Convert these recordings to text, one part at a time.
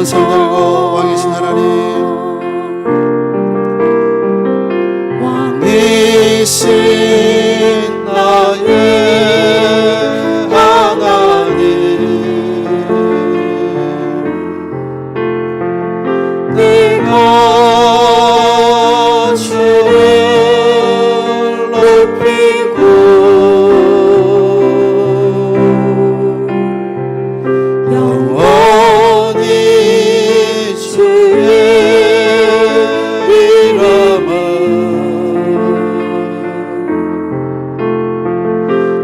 높은 손 들고 왕이신 하나님, 왕이신 나의 하나님, 내가 주를 높이고 영원히 주의 이름을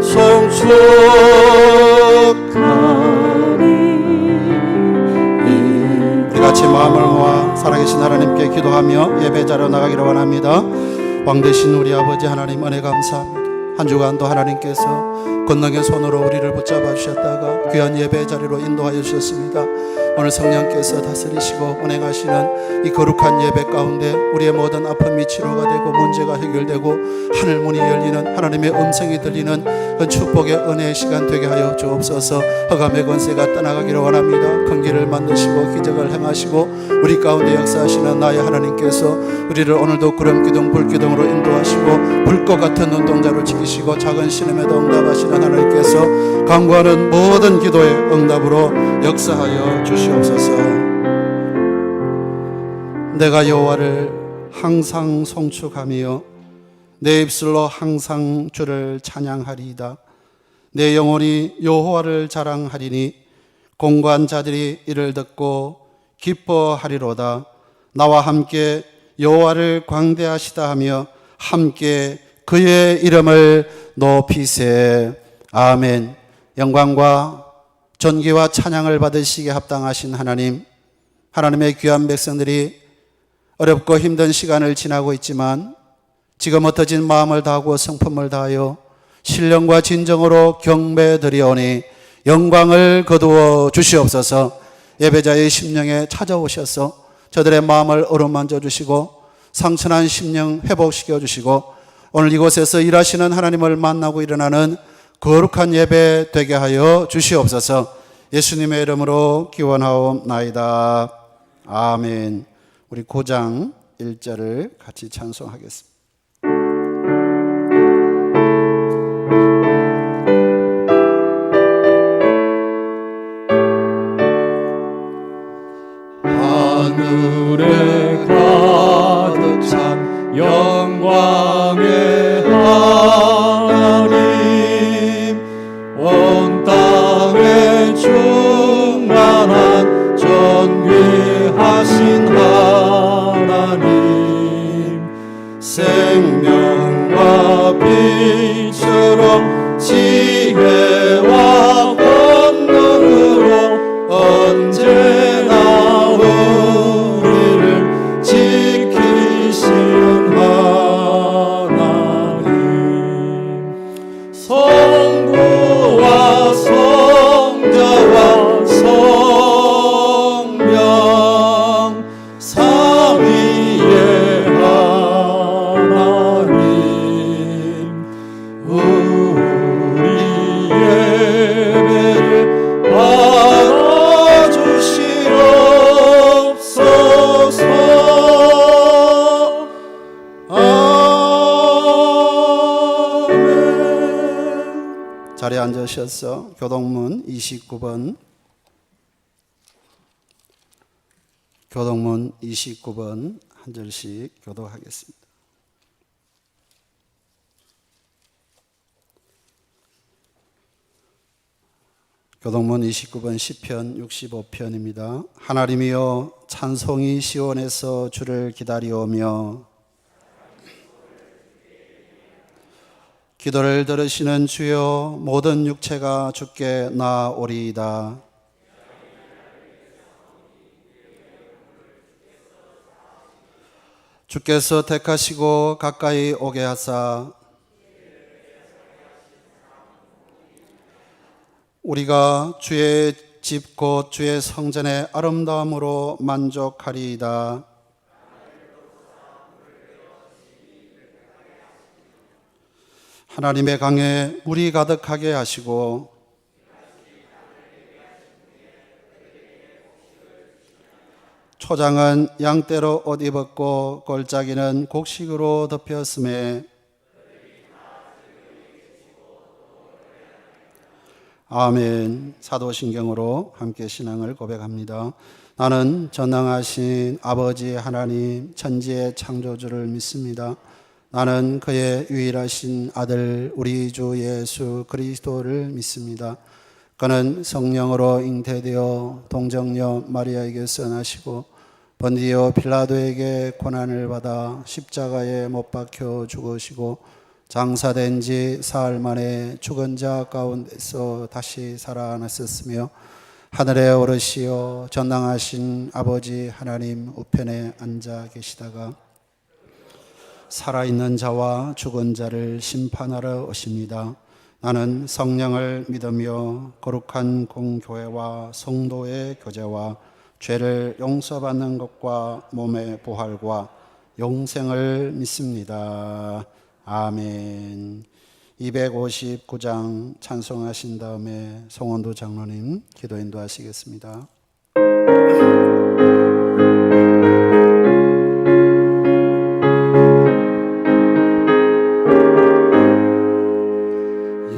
송축하리. 우리같이 마음을 모아 살아계신 하나님께 기도하며 예배자로 나가기를 원합니다. 왕되신 우리 아버지 하나님, 은혜 감사합니다. 한 주간도 하나님께서 권능의 손으로 우리를 붙잡아 주셨다가 귀한 예배 자리로 인도하여 주셨습니다. 오늘 성령께서 다스리시고 운행하시는 이 거룩한 예배 가운데 우리의 모든 아픔이 치료가 되고 문제가 해결되고 하늘문이 열리는 하나님의 음성이 들리는 그 축복의 은혜의 시간 되게 하여 주옵소서. 흑암의 권세가 떠나가기를 원합니다. 큰길을 만드시고 기적을 행하시고 우리 가운데 역사하시는 나의 하나님께서 우리를 오늘도 구름기둥 불기둥으로 인도하시고 불꽃 같은 눈동자로 지키시고 작은 신음에도 응답하시는 하나님께서 간구하는 모든 기도의 응답으로 역사하여 주시옵소서. 내가 여호와를 항상 송축하며 내 입술로 항상 주를 찬양하리이다. 내 영혼이 여호와를 자랑하리니 공고한 자들이 이를 듣고 기뻐하리로다. 나와 함께 여호와를 광대하시다 하며 함께 그의 이름을 높이세. 아멘. 영광과 존귀와 찬양을 받으시기에 합당하신 하나님, 하나님의 귀한 백성들이 어렵고 힘든 시간을 지나고 있지만 지금 흩어진 마음을 다하고 성품을 다하여 신령과 진정으로 경배드리오니 영광을 거두어 주시옵소서. 예배자의 심령에 찾아오셔서 저들의 마음을 어루만져 주시고 상처난 심령 회복시켜 주시고 오늘 이곳에서 일하시는 하나님을 만나고 일어나는 거룩한 예배 되게 하여 주시옵소서. 예수님의 이름으로 기원하옵나이다. 아멘. 우리 9장 1절을 같이 찬송하겠습니다. 하늘에 가득 찬 영광의 하나님, 온 땅에 충만한 존귀하신 하나님, 생명과 빛으로 지혜와 권능으로 언제나 우리를 지키시는 하나님, 성부와 성자와 성령 삼위의 하나님, 우리 예배를 받아주시옵소서. 아멘. 자리에 앉으셔서 교동문 29번 교동문 29번 한 절씩 교독하겠습니다. 교동문 29번 시편 65편입니다. 하나님이여 찬송이 시온에서 주를 기다리오며 기도를 들으시는 주여 모든 육체가 주께 나아오리이다. 주께서 택하시고 가까이 오게 하사 우리가 주의 집 곧 주의 성전의 아름다움으로 만족하리이다. 하나님의 강에 물이 가득하게 하시고 초장은 양떼로 옷 입었고 골짜기는 곡식으로 덮였음에 아멘. 사도신경으로 함께 신앙을 고백합니다. 나는 전능하신 아버지 하나님 천지의 창조주를 믿습니다. 나는 그의 유일하신 아들 우리 주 예수 그리스도를 믿습니다. 그는 성령으로 잉태되어 동정녀 마리아에게서 나시고 번디오 빌라도에게 고난을 받아 십자가에 못 박혀 죽으시고 장사된 지 사흘 만에 죽은 자 가운데서 다시 살아나셨으며 하늘에 오르시어 전능하신 아버지 하나님 우편에 앉아 계시다가 살아있는 자와 죽은 자를 심판하러 오십니다. 나는 성령을 믿으며 거룩한 공교회와 성도의 교제와 죄를 용서받는 것과 몸의 부활과 영생을 믿습니다. 아멘. 259장 찬송하신 다음에 송원도 장로님 기도 인도하시겠습니다.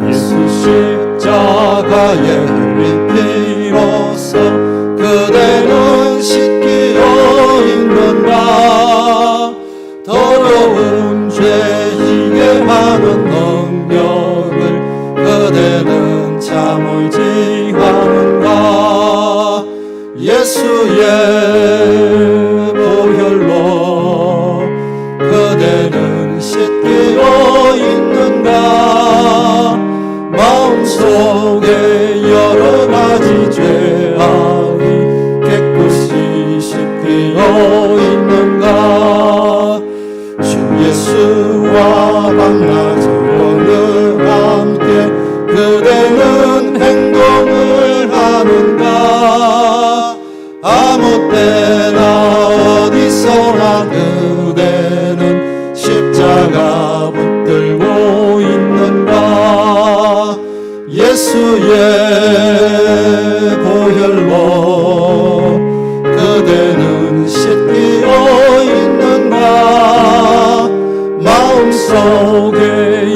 예수 십자가에 흘린 피로써 그대는 씻기어 있는가. 더러운 죄이게 하는 능력을 그대는 참을 지하는가. 예수의 보혈로 그대는 씻기어 있는가. 마음속에 여러 가지 죄악이 깨끗이 씻기어 있는가. 주 예수와 밤낮으로는 함께 그대는 행동을 하는가. 아무 때나 어디서나 그대는 십자가 붙들고 있는가. 예수의 보혈로 그대는 씻기어 있는가. 마음속에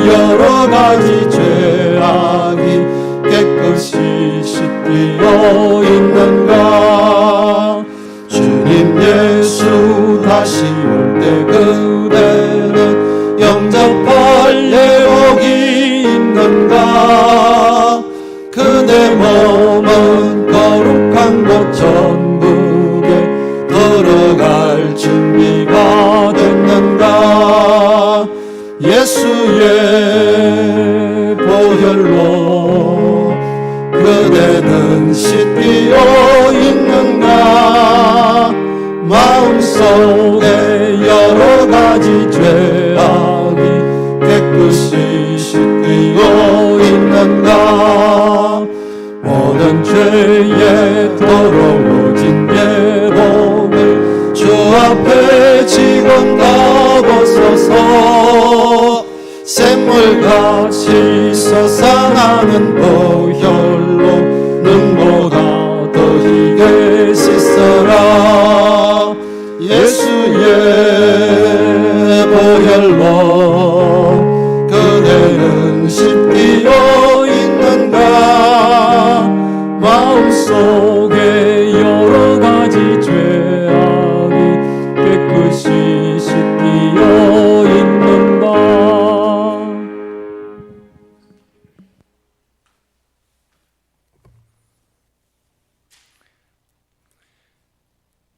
여러 가지 죄악이 깨끗이 씻기어 있는가. 주님 예수 다시 올 때 그대는 영접할 예복이 있는가. 그대 몸은 거룩한 곳 천국에 들어갈 준비가 됐는가. 예수의 보혈로 그대는 씻기어 있는가. 마음속에 여러 가지 죄악이 깨끗이 씻기어 있는가. 모든 죄에 더러워진 예복을 주 앞에 지금 다 벗어서 샘물같이 솟아나는 보혈로 눈보다 더히게 씻어라. 예수의 보혈로 그대는 씻기어 있는가. 마음속에 여러 가지 죄악이 깨끗이 씻기어 있는가.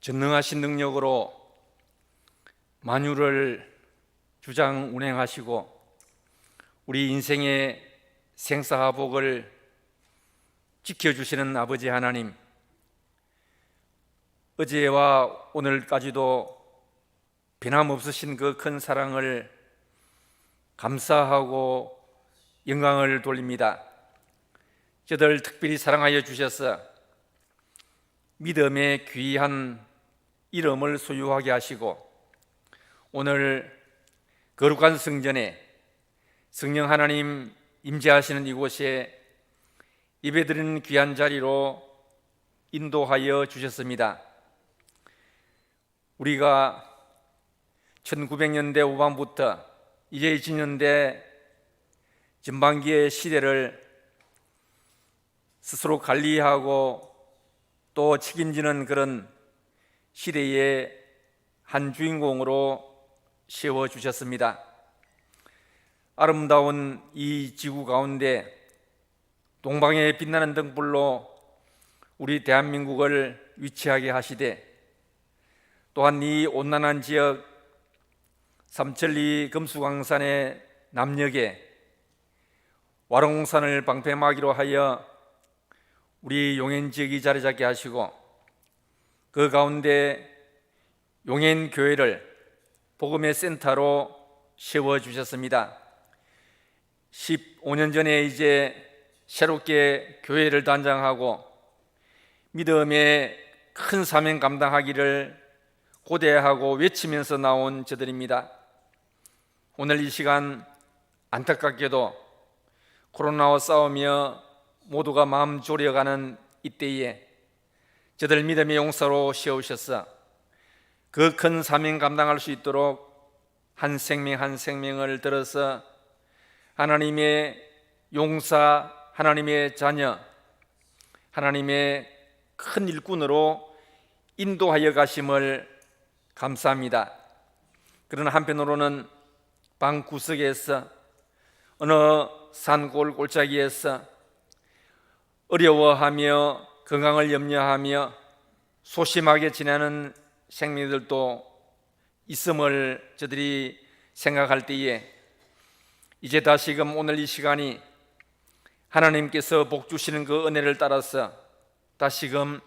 전능하신 능력으로 만유를 주장 운행하시고 우리 인생의 생사화복을 지켜주시는 아버지 하나님, 어제와 오늘까지도 변함없으신 그 큰 사랑을 감사하고 영광을 돌립니다. 저들 특별히 사랑하여 주셔서 믿음의 귀한 이름을 소유하게 하시고 오늘 거룩한 성전에 성령 하나님 임재하시는 이곳에 예배드리는 귀한 자리로 인도하여 주셨습니다. 우리가 1900년대 후반부터 2000년대 전반기의 시대를 스스로 관리하고 또 책임지는 그런 시대의 한 주인공으로 세워주셨습니다. 아름다운 이 지구 가운데 동방의 빛나는 등불로 우리 대한민국을 위치하게 하시되, 또한 이 온난한 지역 삼천리 금수강산의 남녘에 와룡산을 방패막이로 하여 우리 용인 지역이 자리 잡게 하시고, 그 가운데 용인교회를 복음의 센터로 세워주셨습니다. 15년 전에 이제 새롭게 교회를 단장하고 믿음의 큰 사명 감당하기를 고대하고 외치면서 나온 저들입니다. 오늘 이 시간 안타깝게도 코로나와 싸우며 모두가 마음 졸여가는 이때에 저들 믿음의 용사로 세우셔서 그 큰 사명 감당할 수 있도록 한 생명 한 생명을 들어서 하나님의 용사, 하나님의 자녀, 하나님의 큰 일꾼으로 인도하여 가심을 감사합니다. 그러나 한편으로는 방 구석에서 어느 산골 골짜기에서 어려워하며 건강을 염려하며 소심하게 지내는 생명들도 있음을 저들이 생각할 때에 이제 다시금 오늘 이 시간이 하나님께서 복 주시는 그 은혜를 따라서 다시금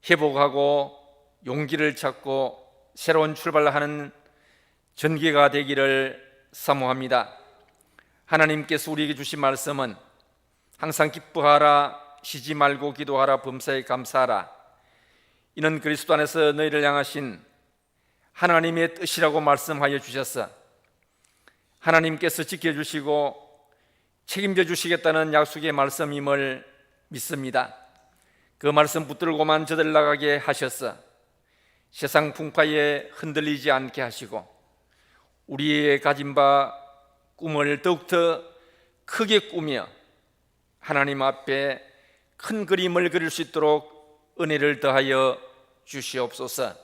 회복하고 용기를 찾고 새로운 출발을 하는 전개가 되기를 사모합니다. 하나님께서 우리에게 주신 말씀은 항상 기뻐하라, 쉬지 말고 기도하라, 범사에 감사하라. 이는 그리스도 안에서 너희를 향하신 하나님의 뜻이라고 말씀하여 주셔서 하나님께서 지켜주시고 책임져 주시겠다는 약속의 말씀임을 믿습니다. 그 말씀 붙들고만 저들 나가게 하셔서 세상 풍파에 흔들리지 않게 하시고 우리의 가진 바 꿈을 더욱더 크게 꾸며 하나님 앞에 큰 그림을 그릴 수 있도록 은혜를 더하여 주시옵소서.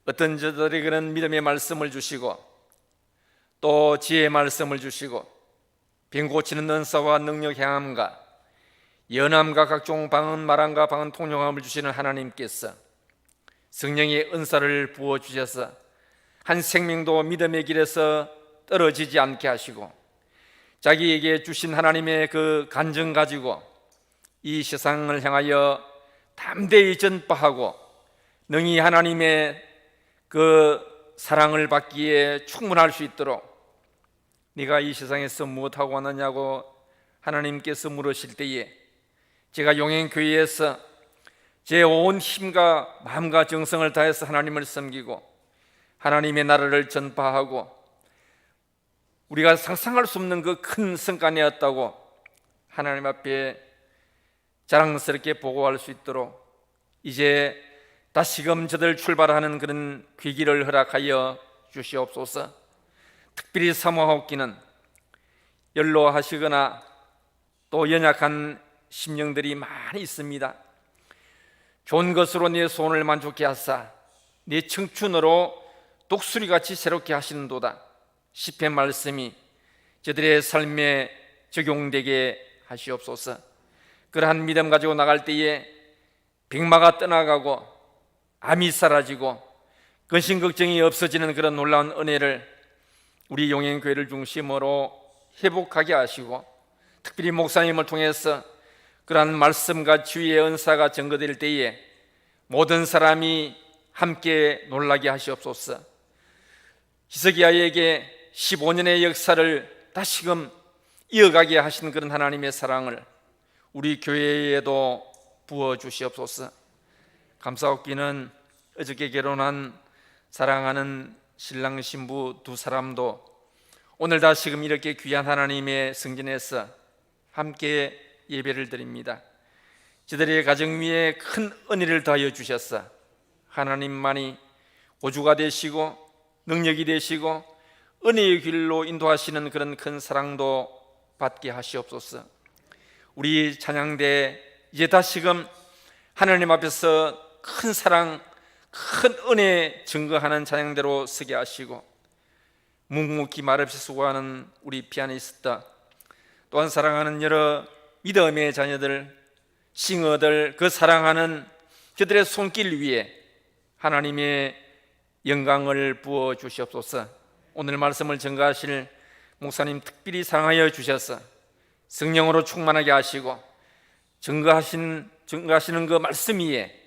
어떤 저들에게는 믿음의 말씀을 주시고 또 지혜의 말씀을 주시고 병 고치는 은사와 능력 행함과 연함과 각종 방언 말함과 방언 통용함을 주시는 하나님께서 성령의 은사를 부어주셔서 한 생명도 믿음의 길에서 떨어지지 않게 하시고 자기에게 주신 하나님의 그 간증 가지고 이 세상을 향하여 담대히 전파하고 능히 하나님의 그 사랑을 받기에 충분할 수 있도록 네가 이 세상에서 무엇하고 왔느냐고 하나님께서 물으실 때에 제가 용인교회에서 제 온 힘과 마음과 정성을 다해서 하나님을 섬기고 하나님의 나라를 전파하고 우리가 상상할 수 없는 그 큰 성과 내었다고 하나님 앞에 자랑스럽게 보고할 수 있도록 이제 다시금 저들 출발하는 그런 귀기를 허락하여 주시옵소서. 특별히 사모하옵기는 연로하시거나 또 연약한 심령들이 많이 있습니다. 좋은 것으로 내 소원을 만족케 하사 내 청춘으로 독수리같이 새롭게 하시는도다. 시편 말씀이 저들의 삶에 적용되게 하시옵소서. 그러한 믿음 가지고 나갈 때에 병마가 떠나가고 암이 사라지고 근심 걱정이 없어지는 그런 놀라운 은혜를 우리 용인교회를 중심으로 회복하게 하시고 특별히 목사님을 통해서 그러한 말씀과 주의의 은사가 증거될 때에 모든 사람이 함께 놀라게 하시옵소서. 히스기야에게 15년의 역사를 다시금 이어가게 하신 그런 하나님의 사랑을 우리 교회에도 부어주시옵소서. 감사옵기는 어저께 결혼한 사랑하는 신랑 신부 두 사람도 오늘 다시금 이렇게 귀한 하나님의 성전에서 함께 예배를 드립니다. 저들의 가정 위에 큰 은혜를 더하여 주셔서 하나님만이 보주가 되시고 능력이 되시고 은혜의 길로 인도하시는 그런 큰 사랑도 받게 하시옵소서. 우리 찬양대 이제 다시금 하나님 앞에서 큰 사랑, 큰 은혜 증거하는 찬양대로 서게 하시고, 묵묵히 말없이 수고하는 우리 피아니스트, 또한 사랑하는 여러 믿음의 자녀들, 싱어들, 그 사랑하는 그들의 손길 위에 하나님의 영광을 부어 주시옵소서. 오늘 말씀을 증거하실 목사님 특별히 사랑하여 주셔서 성령으로 충만하게 하시고, 증거하시는 그 말씀 위에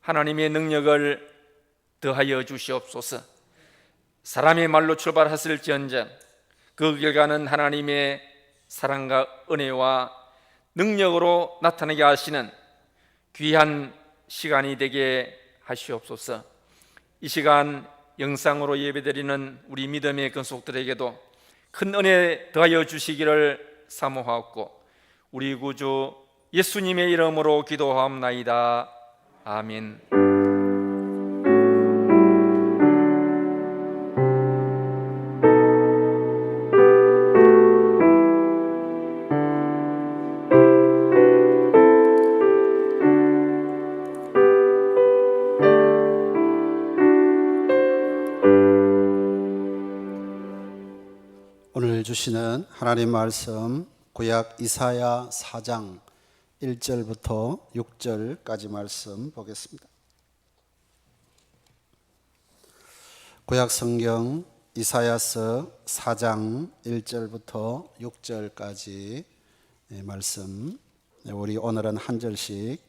하나님의 능력을 더하여 주시옵소서. 사람의 말로 출발했을지언정 그 결과는 하나님의 사랑과 은혜와 능력으로 나타나게 하시는 귀한 시간이 되게 하시옵소서. 이 시간 영상으로 예배드리는 우리 믿음의 근속들에게도 큰 은혜 더하여 주시기를 사모하옵고, 우리 구주 예수님의 이름으로 기도하옵나이다. 아멘. 오늘 주시는 하나님 말씀, 구약 이사야 4장 1절부터 6절까지 말씀 보겠습니다. 구약 성경 이사야서 4장 1절부터 6절까지 말씀, 우리 오늘은 한 절씩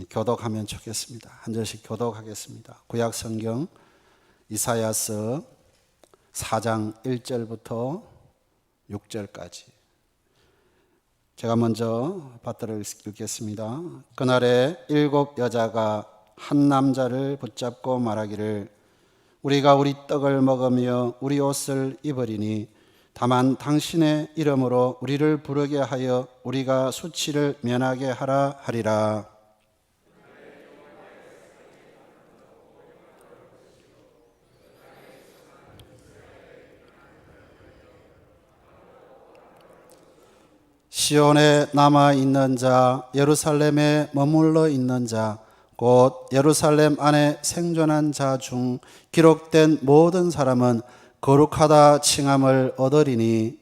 교독하면 좋겠습니다. 한 절씩 교독하겠습니다. 구약 성경 이사야서 4장 1절부터 6절까지 제가 먼저 받들어 읽겠습니다. 그날에 7 여자가 한 남자를 붙잡고 말하기를, 우리가 우리 떡을 먹으며 우리 옷을 입으리니 다만 당신의 이름으로 우리를 부르게 하여 우리가 수치를 면하게 하라 하리라. 시온에 남아 있는 자, 예루살렘에 머물러 있는 자, 곧 예루살렘 안에 생존한 자 중 기록된 모든 사람은 거룩하다 칭함을 얻으리니,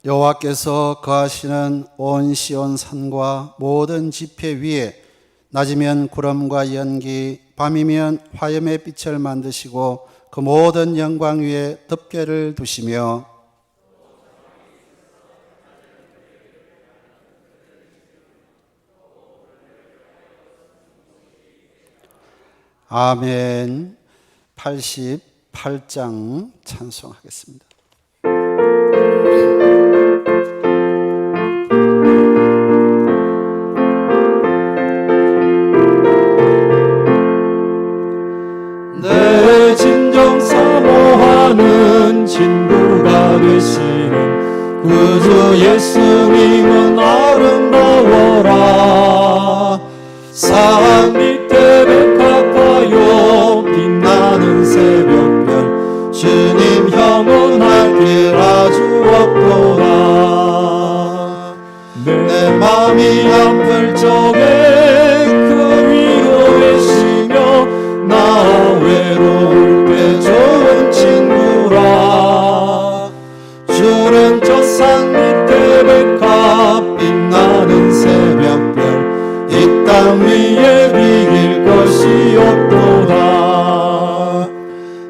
여호와께서 거하시는 온 시온 산과 모든 지폐 위에 낮이면 구름과 연기, 밤이면 화염의 빛을 만드시고 그 모든 영광 위에 덮개를 두시며, 아멘. 88장 찬송하겠습니다. 내 진정 사모하는 친구가 되시는 구주 예수님은 아름다워라. 산 밑에 백합화요 빛나는 새벽별, 주님 형언할 길 아주 없도다. 내 맘이 아플 적에 그 위로에 쉬며 나 외로울 때 좋은 친구라. 주는 저 산 밑에 백합 빛나는 새벽별, 이 땅 위에 비길 것이 없도다.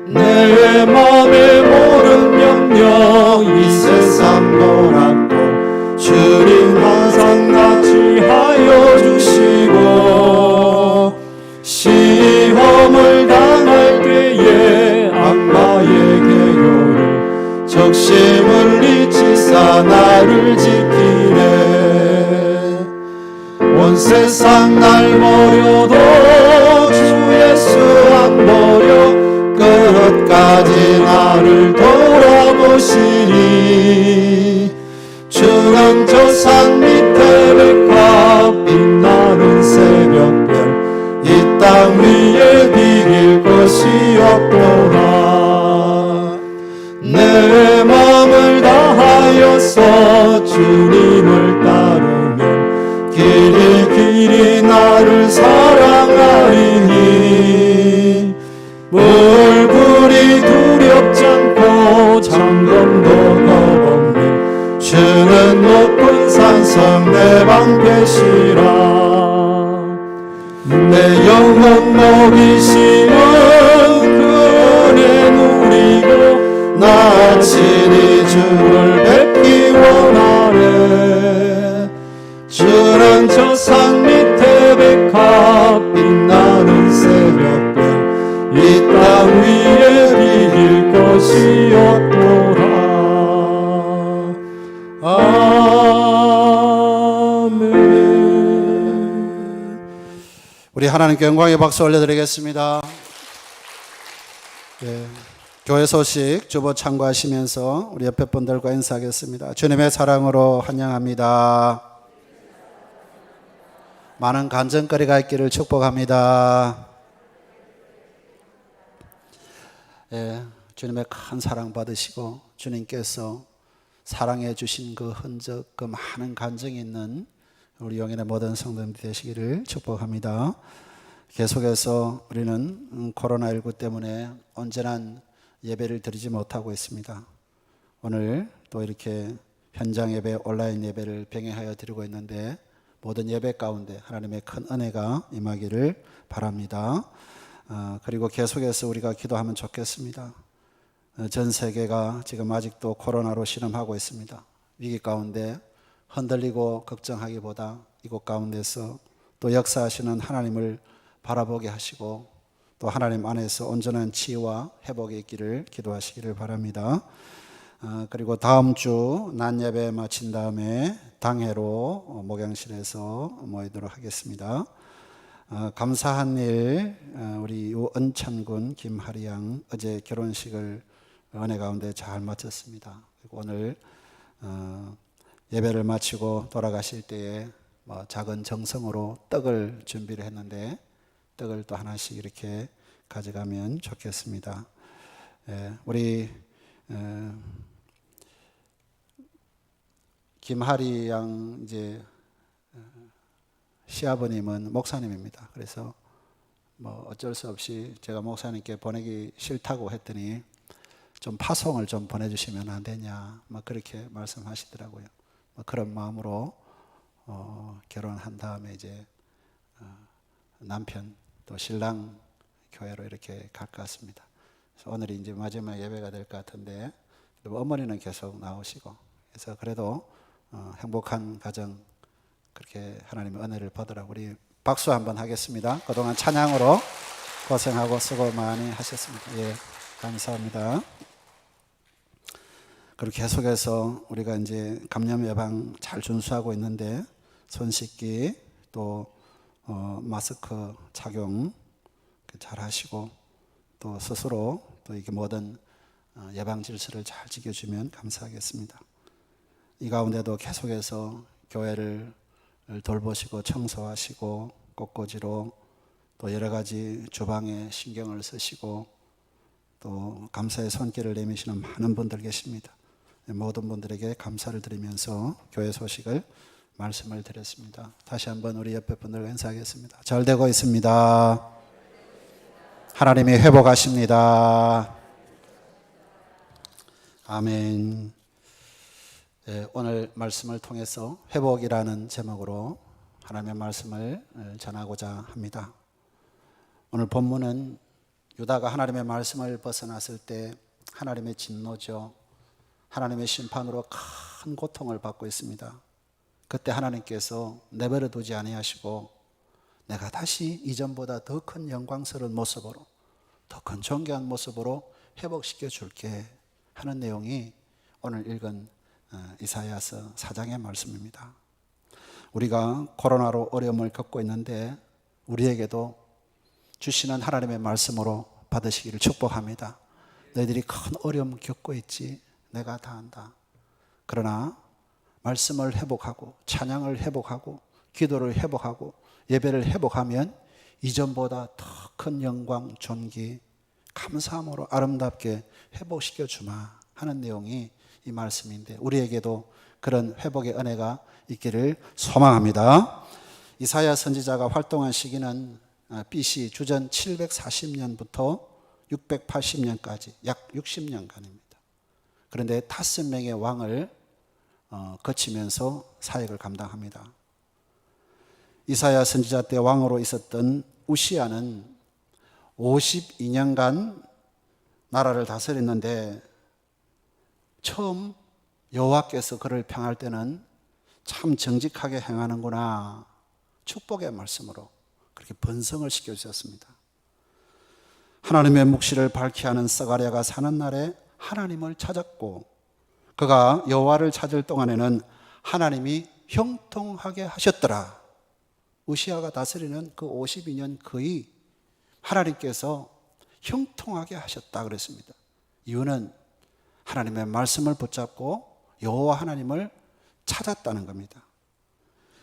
내 맘에 모른 영역 이 세상 노랗고, 주님 항상 같이 하여 주시고, 시험을 당할 때에 악마의 계교를 적심을 잊히사 나를 지키네. 온 세상 날 버려도 주 예수 안 버려 끝까지 나를 돌아 방패시라. 내 영혼 먹이시는 그 은혜 누리고 나 친히 주를 뵙기 원하네. 주는 저 산 밑에 백합 빛나는 새벽별 이 땅 위에 비길 것이 없도다. 우리 하나님께 영광의 박수 올려드리겠습니다. 예, 교회 소식 주보 참고하시면서 우리 옆에 분들과 인사하겠습니다. 주님의 사랑으로 환영합니다. 많은 간증거리가 있기를 축복합니다. 예, 주님의 큰 사랑 받으시고 주님께서 사랑해 주신 그 흔적, 그 많은 간증이 있는 우리 영인의 모든 성도님들 되시기를 축복합니다. 계속해서 우리는 코로나19 때문에 온전한 예배를 드리지 못하고 있습니다. 오늘 또 이렇게 현장 예배, 온라인 예배를 병행하여 드리고 있는데 모든 예배 가운데 하나님의 큰 은혜가 임하기를 바랍니다. 그리고 계속해서 우리가 기도하면 좋겠습니다. 전 세계가 지금 아직도 코로나로 신음하고 있습니다. 위기 가운데 흔들리고 걱정하기보다 이곳 가운데서 또 역사하시는 하나님을 바라보게 하시고 또 하나님 안에서 온전한 치유와 회복이 있기를 기도하시기를 바랍니다. 그리고 다음 주 낮 예배 마친 다음에 당회로 목양실에서 모이도록 하겠습니다. 감사한 일 우리 은찬군 김하리 양 어제 결혼식을 은혜 가운데 잘 마쳤습니다. 그리고 오늘 예배를 마치고 돌아가실 때에 작은 정성으로 떡을 준비를 했는데 떡을 또 하나씩 이렇게 가져가면 좋겠습니다. 우리 김하리 양 이제 시아버님은 목사님입니다. 그래서 어쩔 수 없이 제가 목사님께 보내기 싫다고 했더니 좀 파송을 좀 보내주시면 안 되냐 그렇게 말씀하시더라고요. 그런 마음으로 결혼한 다음에 이제 남편 또 신랑 교회로 이렇게 갈 것 같습니다. 그래서 오늘이 이제 마지막 예배가 될 것 같은데 어머니는 계속 나오시고 그래서 그래도 행복한 가정 그렇게 하나님의 은혜를 받으라고 우리 박수 한번 하겠습니다. 그동안 찬양으로 고생하고 수고 많이 하셨습니다. 예, 감사합니다. 그리고 계속해서 우리가 이제 감염 예방 잘 준수하고 있는데 손 씻기 또 마스크 착용 잘 하시고 또 스스로 또 이게 모든 예방 질서를 잘 지켜주면 감사하겠습니다. 이 가운데도 계속해서 교회를 돌보시고 청소하시고 꽃꽂이로 또 여러 가지 주방에 신경을 쓰시고 또 감사의 손길을 내미시는 많은 분들 계십니다. 모든 분들에게 감사를 드리면서 교회 소식을 말씀을 드렸습니다. 다시 한번 우리 옆에 분들과 인사하겠습니다. 잘 되고 있습니다. 하나님이 회복하십니다. 아멘. 네, 오늘 말씀을 통해서 회복이라는 제목으로 하나님의 말씀을 전하고자 합니다. 오늘 본문은 유다가 하나님의 말씀을 벗어났을 때 하나님의 진노죠. 하나님의 심판으로 큰 고통을 받고 있습니다. 그때 하나님께서 내버려 두지 아니하시고 내가 다시 이전보다 더 큰 영광스러운 모습으로 더 큰 존귀한 모습으로 회복시켜 줄게 하는 내용이 오늘 읽은 이사야서 4장의 말씀입니다. 우리가 코로나로 어려움을 겪고 있는데 우리에게도 주시는 하나님의 말씀으로 받으시기를 축복합니다. 너희들이 큰 어려움 겪고 있지 내가 다 안다. 그러나 말씀을 회복하고 찬양을 회복하고 기도를 회복하고 예배를 회복하면 이전보다 더 큰 영광, 존귀, 감사함으로 아름답게 회복시켜 주마 하는 내용이 이 말씀인데 우리에게도 그런 회복의 은혜가 있기를 소망합니다. 이사야 선지자가 활동한 시기는 BC 주전 740년부터 680년까지 약 60년간입니다. 그런데 5명의 왕을 거치면서 사역을 감당합니다. 이사야 선지자 때 왕으로 있었던 우시야는 52년간 나라를 다스렸는데 처음 여호와께서 그를 평할 때는 참 정직하게 행하는구나, 축복의 말씀으로 그렇게 번성을 시켜주셨습니다. 하나님의 묵시를 밝히 하는 스가랴가 사는 날에 하나님을 찾았고, 그가 여호와를 찾을 동안에는 하나님이 형통하게 하셨더라. 우시야가 다스리는 그 52년 거의 하나님께서 형통하게 하셨다 그랬습니다. 이유는 하나님의 말씀을 붙잡고 여호와 하나님을 찾았다는 겁니다.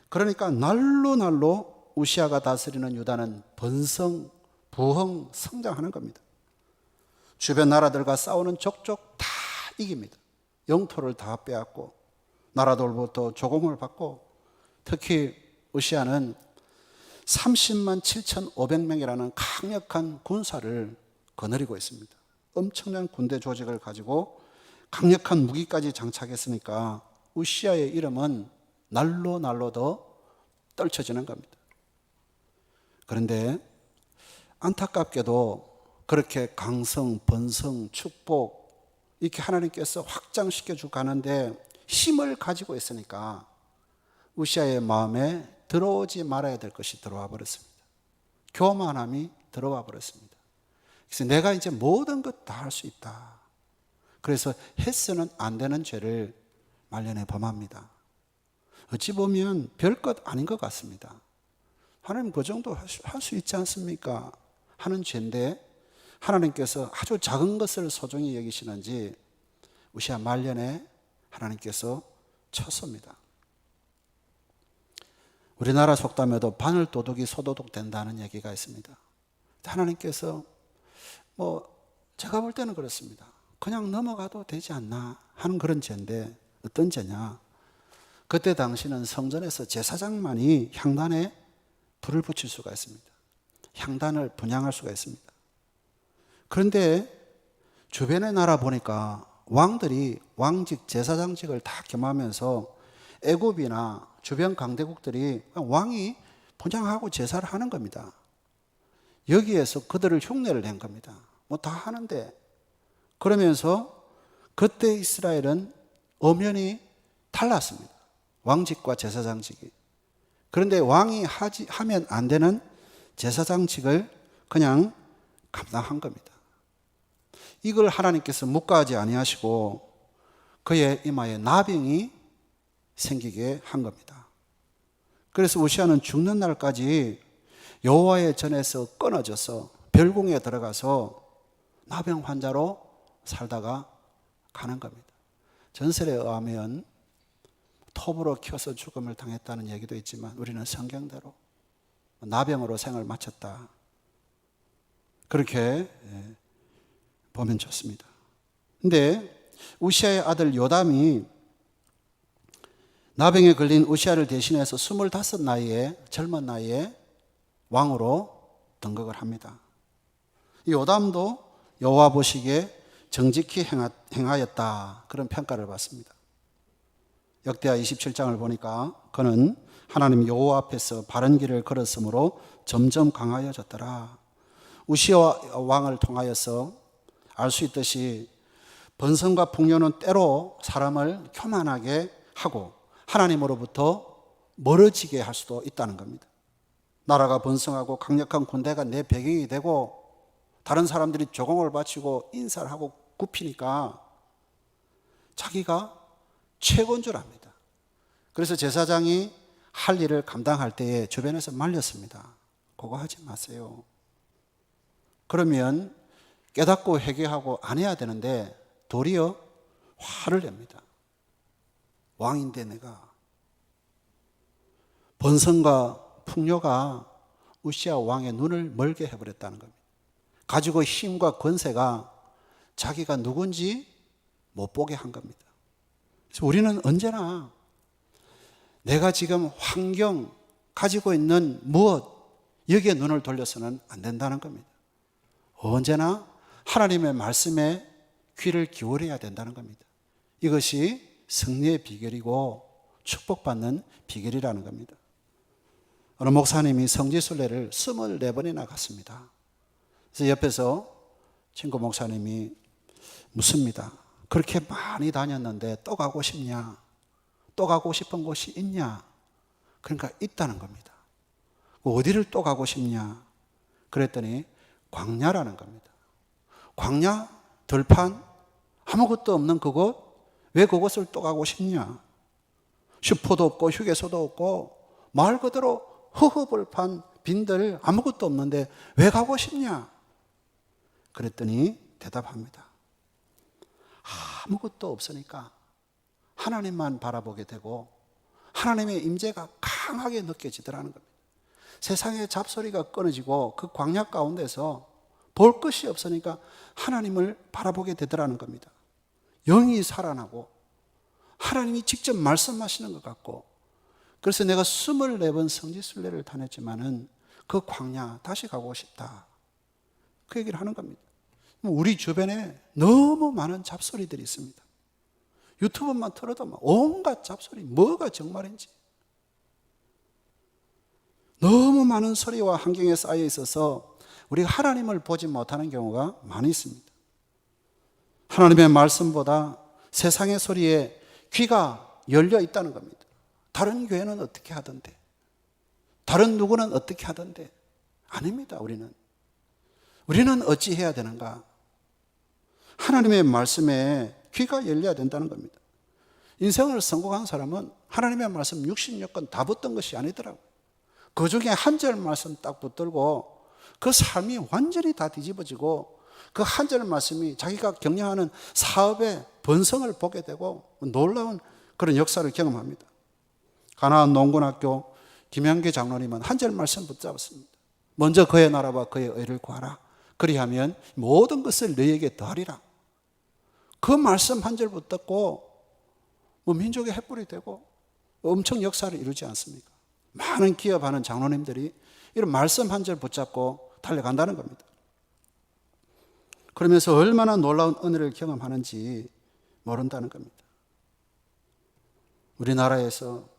그러니까 날로 날로 우시야가 다스리는 유다는 번성, 부흥, 성장하는 겁니다. 주변 나라들과 싸우는 족족 다 이깁니다. 영토를 다 빼앗고 나라들부터 조공을 받고, 특히 우시야는 30만 7,500명이라는 강력한 군사를 거느리고 있습니다. 엄청난 군대 조직을 가지고 강력한 무기까지 장착했으니까 우시야의 이름은 날로 날로 더 떨쳐지는 겁니다. 그런데 안타깝게도 그렇게 강성, 번성, 축복 이렇게 하나님께서 확장시켜 주 가는데 힘을 가지고 있으니까 우시야의 마음에 들어오지 말아야 될 것이 들어와 버렸습니다. 교만함이 들어와 버렸습니다. 그래서 내가 이제 모든 것 다 할 수 있다. 그래서 해서는 안 되는 죄를 말년에 범합니다. 어찌 보면 별것 아닌 것 같습니다. 하나님 그 정도 할 수 있지 않습니까? 하는 죄인데 하나님께서 아주 작은 것을 소중히 여기시는지 우시야 말년에 하나님께서 쳤습니다. 우리나라 속담에도 바늘 도둑이 소도둑 된다는 얘기가 있습니다. 하나님께서 제가 볼 때는 그렇습니다. 그냥 넘어가도 되지 않나 하는 그런 죄인데, 어떤 죄냐? 그때 당시는 성전에서 제사장만이 향단에 불을 붙일 수가 있습니다. 향단을 분향할 수가 있습니다. 그런데 주변의 나라 보니까 왕들이 왕직, 제사장직을 다 겸하면서 애굽이나 주변 강대국들이 왕이 분향하고 제사를 하는 겁니다. 여기에서 그들을 흉내를 낸 겁니다. 다 하는데. 그러면서 그때 이스라엘은 엄연히 달랐습니다. 왕직과 제사장직이. 그런데 왕이 하면 안 되는 제사장직을 그냥 감당한 겁니다. 이걸 하나님께서 묵과하지 아니하시고 그의 이마에 나병이 생기게 한 겁니다. 그래서 우시야는 죽는 날까지 여호와의 전에서 끊어져서 별궁에 들어가서 나병 환자로 살다가 가는 겁니다. 전설에 의하면 톱으로 켜서 죽음을 당했다는 얘기도 있지만 우리는 성경대로 나병으로 생을 마쳤다, 그렇게 보면 좋습니다. 근데 우시야의 아들 요담이 나병에 걸린 우시야를 대신해서 25 나이에, 젊은 나이에 왕으로 등극을 합니다. 이 요담도 여호와 보시기에 정직히 행하였다, 그런 평가를 받습니다. 역대하 27장을 보니까 그는 하나님 여호와 앞에서 바른 길을 걸었으므로 점점 강하여졌더라. 우시야 왕을 통하여서 알 수 있듯이 번성과 풍요는 때로 사람을 교만하게 하고 하나님으로부터 멀어지게 할 수도 있다는 겁니다. 나라가 번성하고 강력한 군대가 내 배경이 되고 다른 사람들이 조공을 바치고 인사를 하고 굽히니까 자기가 최고인 줄 압니다. 그래서 제사장이 할 일을 감당할 때에 주변에서 말렸습니다. 그거 하지 마세요. 그러면 깨닫고 회개하고 안 해야 되는데 도리어 화를 냅니다. 왕인데 내가. 번성과 풍요가 우시야 왕의 눈을 멀게 해버렸다는 겁니다. 가지고 힘과 권세가 자기가 누군지 못 보게 한 겁니다. 그래서 우리는 언제나 내가 지금 환경, 가지고 있는 무엇, 여기에 눈을 돌려서는 안 된다는 겁니다. 언제나 하나님의 말씀에 귀를 기울여야 된다는 겁니다. 이것이 승리의 비결이고 축복받는 비결이라는 겁니다. 어느 목사님이 성지순례를 24번이나 갔습니다. 그래서 옆에서 친구 목사님이 묻습니다. 그렇게 많이 다녔는데 또 가고 싶냐? 또 가고 싶은 곳이 있냐? 그러니까 있다는 겁니다. 어디를 또 가고 싶냐? 그랬더니 광야라는 겁니다. 광야, 들판, 아무것도 없는 그곳, 왜 그곳을 또 가고 싶냐? 슈퍼도 없고 휴게소도 없고 말 그대로 허허벌판 빈들 아무것도 없는데 왜 가고 싶냐? 그랬더니 대답합니다. 아무것도 없으니까 하나님만 바라보게 되고 하나님의 임재가 강하게 느껴지더라는 겁니다. 세상의 잡소리가 끊어지고 그 광야 가운데서 볼 것이 없으니까 하나님을 바라보게 되더라는 겁니다. 영이 살아나고 하나님이 직접 말씀하시는 것 같고, 그래서 내가 24번 성지순례를 다녔지만은 그 광야 다시 가고 싶다, 그 얘기를 하는 겁니다. 우리 주변에 너무 많은 잡소리들이 있습니다. 유튜브만 틀어도 온갖 잡소리, 뭐가 정말인지 너무 많은 소리와 환경에 쌓여 있어서 우리가 하나님을 보지 못하는 경우가 많이 있습니다. 하나님의 말씀보다 세상의 소리에 귀가 열려 있다는 겁니다. 다른 교회는 어떻게 하던데, 다른 누구는 어떻게 하던데, 아닙니다. 우리는 어찌 해야 되는가? 하나님의 말씀에 귀가 열려야 된다는 겁니다. 인생을 성공한 사람은 하나님의 말씀 66권 다 붙던 것이 아니더라고요. 그 중에 한 절 말씀 딱 붙들고 그 삶이 완전히 다 뒤집어지고 그 한 절 말씀이 자기가 경영하는 사업의 번성을 보게 되고 놀라운 그런 역사를 경험합니다. 가나안 농군학교 김양기 장로님은 한 절 말씀 붙잡았습니다. 먼저 그의 나라와 그의 의를 구하라. 그리하면 모든 것을 너희에게 더하리라. 그 말씀 한 절 붙잡고 민족의 횃불이 되고 엄청 역사를 이루지 않습니까? 많은 기업하는 장로님들이 이런 말씀 한 절 붙잡고 달려간다는 겁니다. 그러면서 얼마나 놀라운 은혜를 경험하는지 모른다는 겁니다. 우리나라에서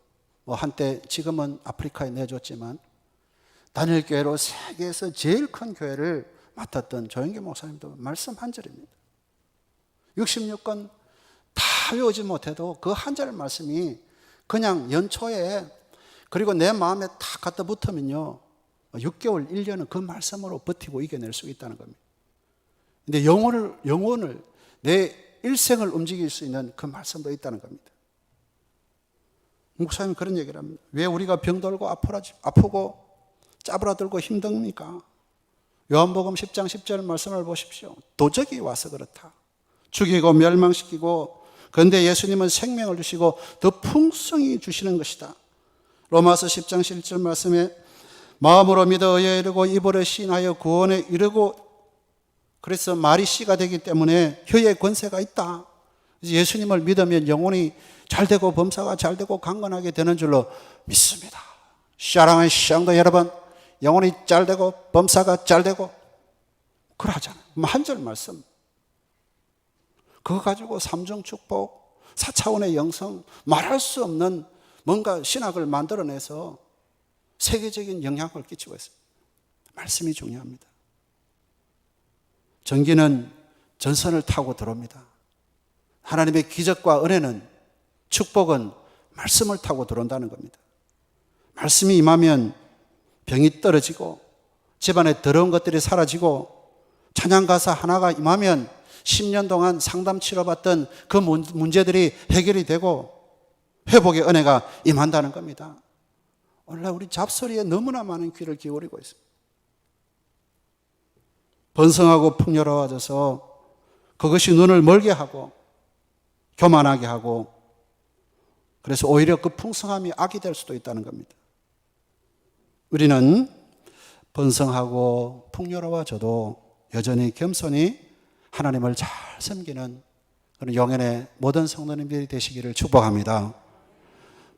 한때, 지금은 아프리카에 내줬지만 단일교회로 세계에서 제일 큰 교회를 맡았던 조영기 목사님도 말씀 한 절입니다. 66권 다 외우지 못해도 그 한 절 말씀이 그냥 연초에, 그리고 내 마음에 탁 갖다 붙으면요 6개월, 1년은 그 말씀으로 버티고 이겨낼 수 있다는 겁니다. 근데 영혼을 내 일생을 움직일 수 있는 그 말씀도 있다는 겁니다. 목사님 그런 얘기를 합니다. 왜 우리가 병들고 아프고 짜부라들고 힘듭니까? 요한복음 10장 10절 말씀을 보십시오. 도적이 와서 그렇다. 죽이고 멸망시키고, 그런데 예수님은 생명을 주시고 더 풍성히 주시는 것이다. 로마서 10장 11절 말씀에 마음으로 믿어 의에 이르고 입으로 시인하여 구원에 이르고, 그래서 말이 씨가 되기 때문에 혀에 권세가 있다. 예수님을 믿으면 영혼이 잘되고 범사가 잘되고 강건하게 되는 줄로 믿습니다. 사랑하는 시청자 여러분, 영혼이 잘되고 범사가 잘되고 그러잖아요. 한 절 말씀 그거 가지고 삼중 축복, 4차원의 영성, 말할 수 없는 뭔가 신학을 만들어내서 세계적인 영향을 끼치고 있습니다. 말씀이 중요합니다. 전기는 전선을 타고 들어옵니다. 하나님의 기적과 은혜는, 축복은 말씀을 타고 들어온다는 겁니다. 말씀이 임하면 병이 떨어지고 집안에 더러운 것들이 사라지고, 찬양가사 하나가 임하면 10년 동안 상담 치료받던 그 문제들이 해결이 되고 회복의 은혜가 임한다는 겁니다. 오늘날 우리 잡소리에 너무나 많은 귀를 기울이고 있습니다. 번성하고 풍요로워져서 그것이 눈을 멀게 하고 교만하게 하고, 그래서 오히려 그 풍성함이 악이 될 수도 있다는 겁니다. 우리는 번성하고 풍요로워져도 여전히 겸손히 하나님을 잘 섬기는 그런 영혼의 모든 성도님들이 되시기를 축복합니다.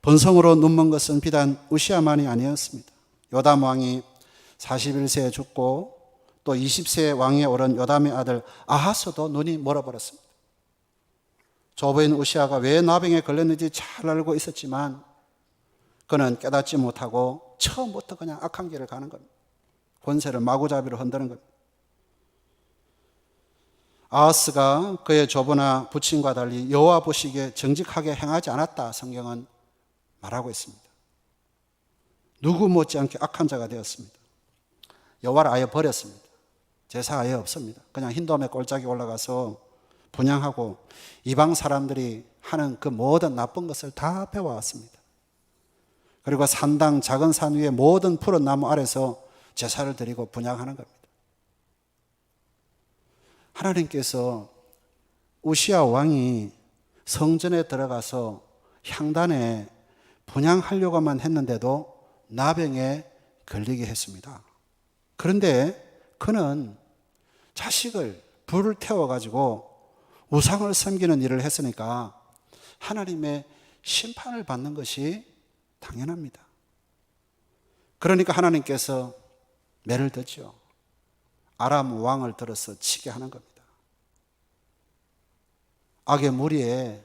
번성으로 눈먼 것은 비단 우시아만이 아니었습니다. 요담 왕이 41세에 죽고 또 20세에 왕위에 오른 요담의 아들 아하스도 눈이 멀어버렸습니다. 조부인 우시아가 왜 나병에 걸렸는지 잘 알고 있었지만 그는 깨닫지 못하고 처음부터 그냥 악한 길을 가는 겁니다. 권세를 마구잡이로 흔드는 겁니다. 아하스가 그의 조부나 부친과 달리 여호와 보시기에 정직하게 행하지 않았다, 성경은 말하고 있습니다. 누구 못지않게 악한 자가 되었습니다. 여호와를 아예 버렸습니다. 제사 아예 없습니다. 그냥 흰돔에 꼴짝이 올라가서 분향하고 이방 사람들이 하는 그 모든 나쁜 것을 다 배워왔습니다. 그리고 산당 작은 산 위에 모든 푸른 나무 아래서 제사를 드리고 분향하는 겁니다. 하나님께서 우시야 왕이 성전에 들어가서 향단에 분향하려고만 했는데도 나병에 걸리게 했습니다. 그런데 그는 자식을 불을 태워가지고 우상을 섬기는 일을 했으니까 하나님의 심판을 받는 것이 당연합니다. 그러니까 하나님께서 매를 듣죠. 아람 왕을 들어서 치게 하는 겁니다. 악의 무리에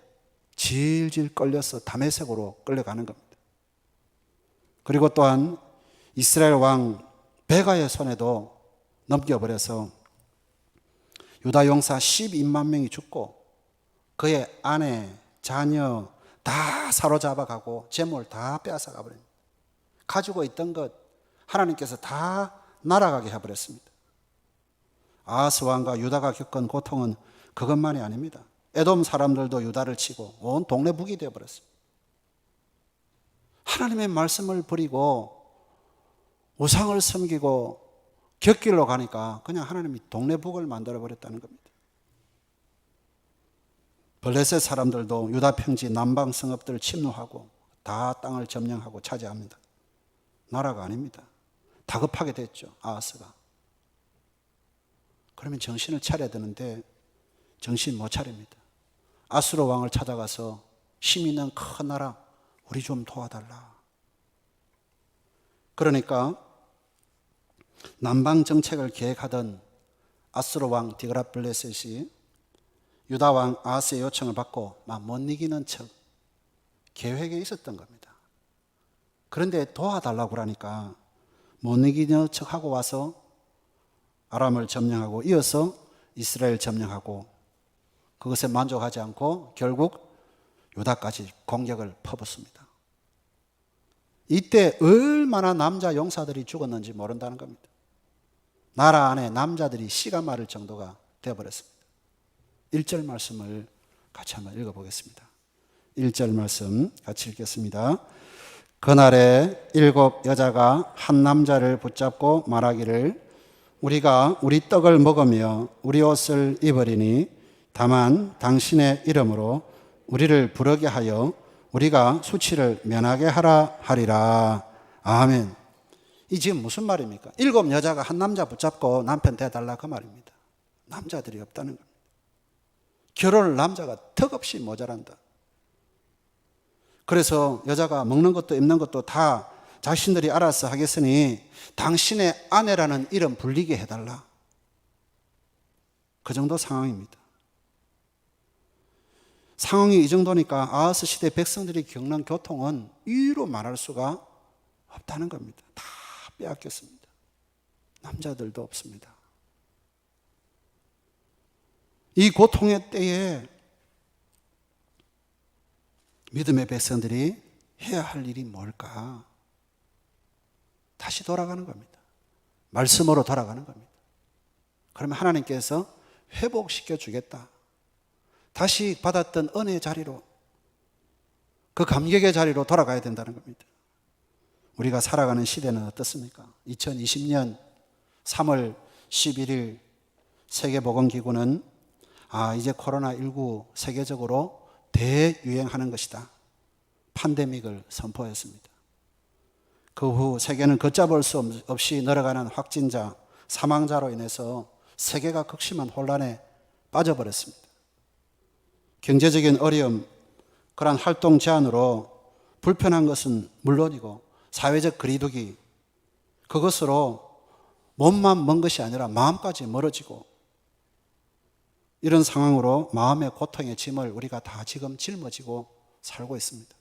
질질 끌려서 다메섹으로 끌려가는 겁니다. 그리고 또한 이스라엘 왕 베가의 손에도 넘겨버려서 유다 용사 12만 명이 죽고 그의 아내, 자녀 다 사로잡아가고 재물 다 빼앗아가 버립니다. 가지고 있던 것 하나님께서 다 날아가게 해버렸습니다. 아하스 왕과 유다가 겪은 고통은 그것만이 아닙니다. 에돔 사람들도 유다를 치고 온 동네 북이 되어버렸습니다. 하나님의 말씀을 버리고 우상을 섬기고 곁길로 가니까 그냥 하나님이 동네 북을 만들어버렸다는 겁니다. 블레셋 사람들도 유다 평지 남방 성읍들을 침노하고 다 땅을 점령하고 차지합니다. 나라가 아닙니다. 다급하게 됐죠, 아하스가. 그러면 정신을 차려야 되는데 정신 못 차립니다. 아수르 왕을 찾아가서 힘 있는 큰 나라 우리 좀 도와달라. 그러니까 남방 정책을 계획하던 아수르 왕 디그라블레셋이 유다 왕 아하스의 요청을 받고 막 못 이기는 척 계획에 있었던 겁니다. 그런데 도와달라고 그러니까 못 이기는 척하고 와서 아람을 점령하고 이어서 이스라엘 점령하고 그것에 만족하지 않고 결국 유다까지 공격을 퍼붓습니다. 이때 얼마나 남자 용사들이 죽었는지 모른다는 겁니다. 나라 안에 남자들이 씨가 마를 정도가 되어버렸습니다. 1절 말씀을 같이 한번 읽어보겠습니다. 1절 말씀 같이 읽겠습니다. 그날에 7 여자가 한 남자를 붙잡고 말하기를 우리가 우리 떡을 먹으며 우리 옷을 입으리니 다만 당신의 이름으로 우리를 부르게 하여 우리가 수치를 면하게 하라 하리라. 아멘. 이 지금 무슨 말입니까? 7 여자가 한 남자 붙잡고 남편 대달라 그 말입니다. 남자들이 없다는 겁니다. 결혼을 남자가 턱없이 모자란다. 그래서 여자가 먹는 것도 입는 것도 다 자신들이 알아서 하겠으니 당신의 아내라는 이름 불리게 해달라. 그 정도 상황입니다. 상황이 이 정도니까 아하스 시대 백성들이 겪는 고통은 이유로 말할 수가 없다는 겁니다. 다 빼앗겼습니다. 남자들도 없습니다. 이 고통의 때에 믿음의 백성들이 해야 할 일이 뭘까? 다시 돌아가는 겁니다. 말씀으로 돌아가는 겁니다. 그러면 하나님께서 회복시켜 주겠다. 다시 받았던 은혜의 자리로, 그 감격의 자리로 돌아가야 된다는 겁니다. 우리가 살아가는 시대는 어떻습니까? 2020년 3월 11일 세계보건기구는 이제 코로나19 세계적으로 대유행하는 것이다. 팬데믹을 선포했습니다. 그 후 세계는 걷잡을 수 없이 늘어가는 확진자, 사망자로 인해서 세계가 극심한 혼란에 빠져버렸습니다. 경제적인 어려움, 그러한 활동 제한으로 불편한 것은 물론이고 사회적 거리두기, 그것으로 몸만 먼 것이 아니라 마음까지 멀어지고 이런 상황으로 마음의 고통의 짐을 우리가 다 지금 짊어지고 살고 있습니다.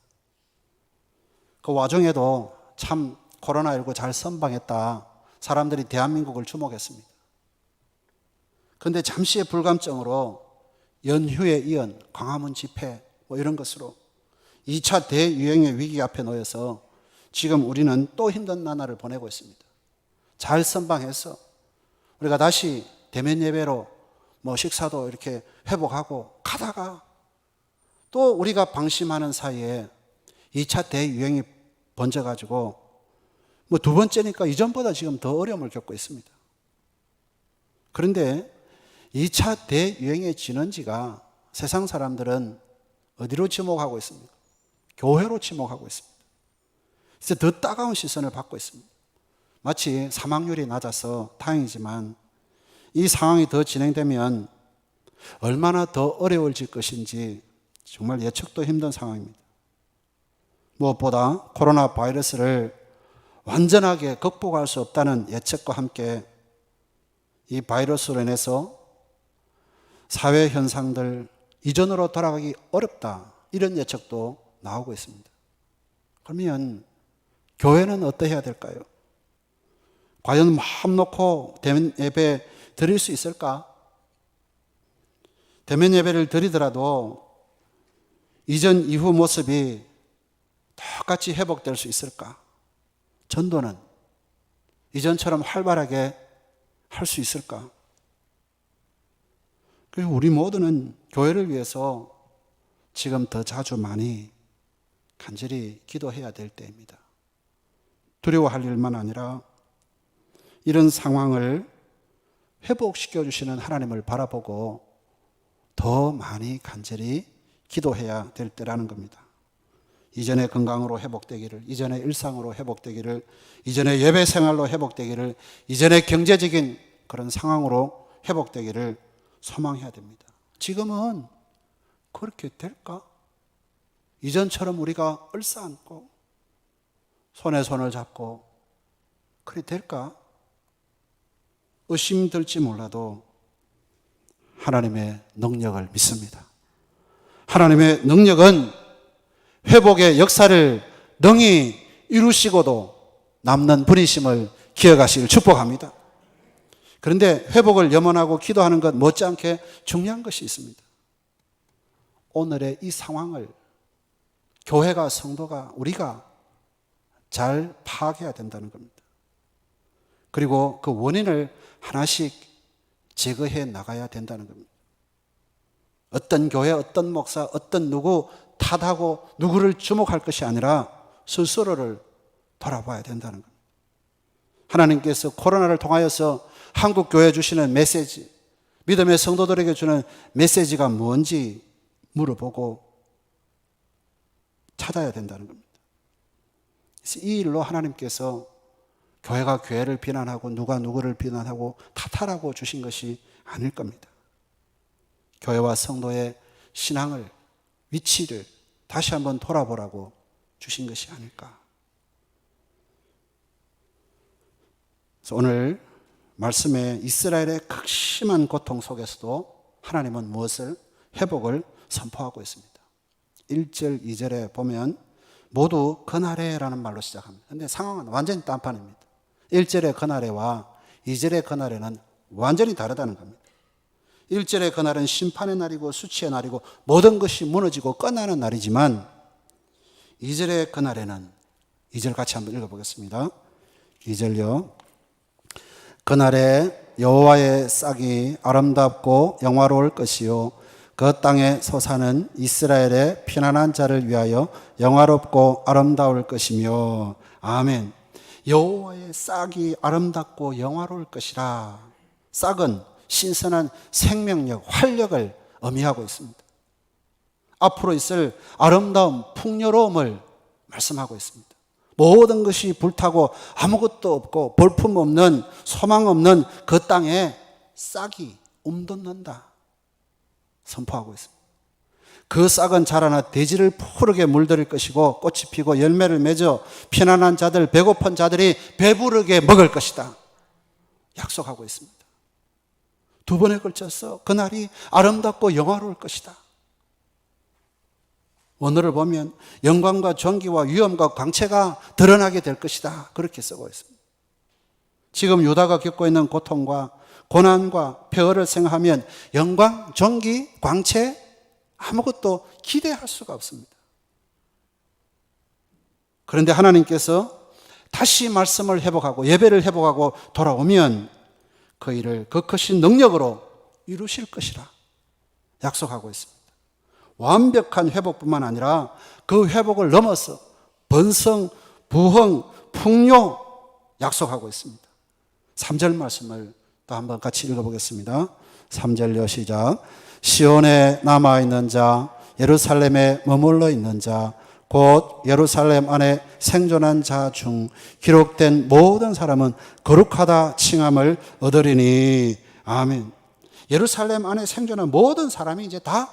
그 와중에도 참 코로나19 잘 선방했다. 사람들이 대한민국을 주목했습니다. 그런데 잠시의 불감증으로 연휴에 이은 광화문 집회 이런 것으로 2차 대유행의 위기 앞에 놓여서 지금 우리는 또 힘든 나날을 보내고 있습니다. 잘 선방해서 우리가 다시 대면 예배로 식사도 이렇게 회복하고 가다가 또 우리가 방심하는 사이에 2차 대유행이 번져가지고 두 번째니까 이전보다 지금 더 어려움을 겪고 있습니다. 그런데 2차 대유행의 진원지가 세상 사람들은 어디로 지목하고 있습니까? 교회로 지목하고 있습니다. 그래서 더 따가운 시선을 받고 있습니다. 마치 사망률이 낮아서 다행이지만 이 상황이 더 진행되면 얼마나 더 어려워질 것인지 정말 예측도 힘든 상황입니다. 무엇보다 코로나 바이러스를 완전하게 극복할 수 없다는 예측과 함께 이 바이러스로 인해서 사회 현상들 이전으로 돌아가기 어렵다, 이런 예측도 나오고 있습니다. 그러면 교회는 어떠해야 될까요? 과연 마음 놓고 대면 예배 드릴 수 있을까? 대면 예배를 드리더라도 이전 이후 모습이 똑같이 회복될 수 있을까? 전도는 이전처럼 활발하게 할 수 있을까? 그리고 우리 모두는 교회를 위해서 지금 더 자주 많이 간절히 기도해야 될 때입니다. 두려워할 일만 아니라 이런 상황을 회복시켜 주시는 하나님을 바라보고 더 많이 간절히 기도해야 될 때라는 겁니다. 이전의 건강으로 회복되기를, 이전의 일상으로 회복되기를, 이전의 예배 생활로 회복되기를, 이전의 경제적인 그런 상황으로 회복되기를 소망해야 됩니다. 지금은 그렇게 될까? 이전처럼 우리가 얼싸안고 손에 손을 잡고 그래 될까? 의심이 들지 몰라도 하나님의 능력을 믿습니다. 하나님의 능력은 회복의 역사를 능히 이루시고도 남는 분이심을 기억하시길 축복합니다. 그런데 회복을 염원하고 기도하는 것 못지않게 중요한 것이 있습니다. 오늘의 이 상황을 교회가, 성도가, 우리가 잘 파악해야 된다는 겁니다. 그리고 그 원인을 하나씩 제거해 나가야 된다는 겁니다. 어떤 교회, 어떤 목사, 어떤 누구 탓하고 누구를 주목할 것이 아니라 스스로를 돌아봐야 된다는 겁니다. 하나님께서 코로나를 통하여서 한국 교회에 주시는 메시지, 믿음의 성도들에게 주는 메시지가 뭔지 물어보고 찾아야 된다는 겁니다. 그래서 이 일로 하나님께서 교회가 교회를 비난하고 누가 누구를 비난하고 탓하라고 주신 것이 아닐 겁니다. 교회와 성도의 신앙을, 위치를 다시 한번 돌아보라고 주신 것이 아닐까. 그래서 오늘 말씀에 이스라엘의 극심한 고통 속에서도 하나님은 무엇을? 회복을 선포하고 있습니다. 1절, 2절에 보면 모두 그날에라는 말로 시작합니다. 그런데 상황은 완전히 딴판입니다. 1절의 그날에와 2절의 그날에는 완전히 다르다는 겁니다. 1절의 그날은 심판의 날이고 수치의 날이고 모든 것이 무너지고 끝나는 날이지만 2절의 그날에는 2절 같이 한번 읽어보겠습니다. 2절요. 그날에 여호와의 싹이 아름답고 영화로울 것이요 그 땅의 소사는 이스라엘의 편안한 자를 위하여 영화롭고 아름다울 것이며 아멘. 여호와의 싹이 아름답고 영화로울 것이라. 싹은 신선한 생명력, 활력을 의미하고 있습니다. 앞으로 있을 아름다움, 풍요로움을 말씀하고 있습니다. 모든 것이 불타고 아무것도 없고 볼품 없는, 소망 없는 그 땅에 싹이 움돋는다 선포하고 있습니다. 그 싹은 자라나 대지를 푸르게 물들일 것이고 꽃이 피고 열매를 맺어 편안한 자들, 배고픈 자들이 배부르게 먹을 것이다 약속하고 있습니다. 두 번에 걸쳐서 그날이 아름답고 영화로울 것이다. 오늘을 보면 영광과 존귀와 위엄과 광채가 드러나게 될 것이다. 그렇게 쓰고 있습니다. 지금 유다가 겪고 있는 고통과 고난과 폐허를 생각하면 영광, 존귀, 광채 아무것도 기대할 수가 없습니다. 그런데 하나님께서 다시 말씀을 회복하고 예배를 회복하고 돌아오면 그 일을 그 크신 능력으로 이루실 것이라 약속하고 있습니다. 완벽한 회복뿐만 아니라 그 회복을 넘어서 번성, 부흥, 풍요 약속하고 있습니다. 3절 말씀을 또 한번 같이 읽어보겠습니다. 3절요 시작. 시온에 남아있는 자, 예루살렘에 머물러 있는 자, 곧 예루살렘 안에 생존한 자 중 기록된 모든 사람은 거룩하다 칭함을 얻으리니. 아멘. 예루살렘 안에 생존한 모든 사람이 이제 다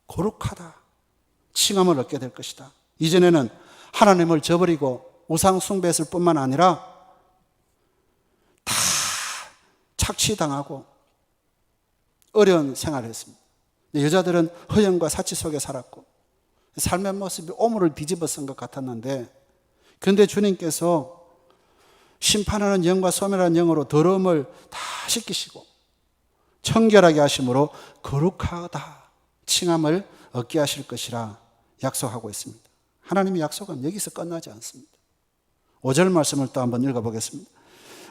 거룩하다 칭함을 얻게 될 것이다. 이전에는 하나님을 저버리고 우상 숭배했을 뿐만 아니라 다 착취당하고 어려운 생활을 했습니다. 여자들은 허영과 사치 속에 살았고 삶의 모습이 오물을 뒤집어 쓴 것 같았는데, 그런데 주님께서 심판하는 영과 소멸하는 영으로 더러움을 다 씻기시고 청결하게 하심으로 거룩하다 칭함을 얻게 하실 것이라 약속하고 있습니다. 하나님의 약속은 여기서 끝나지 않습니다. 5절 말씀을 또 한번 읽어보겠습니다.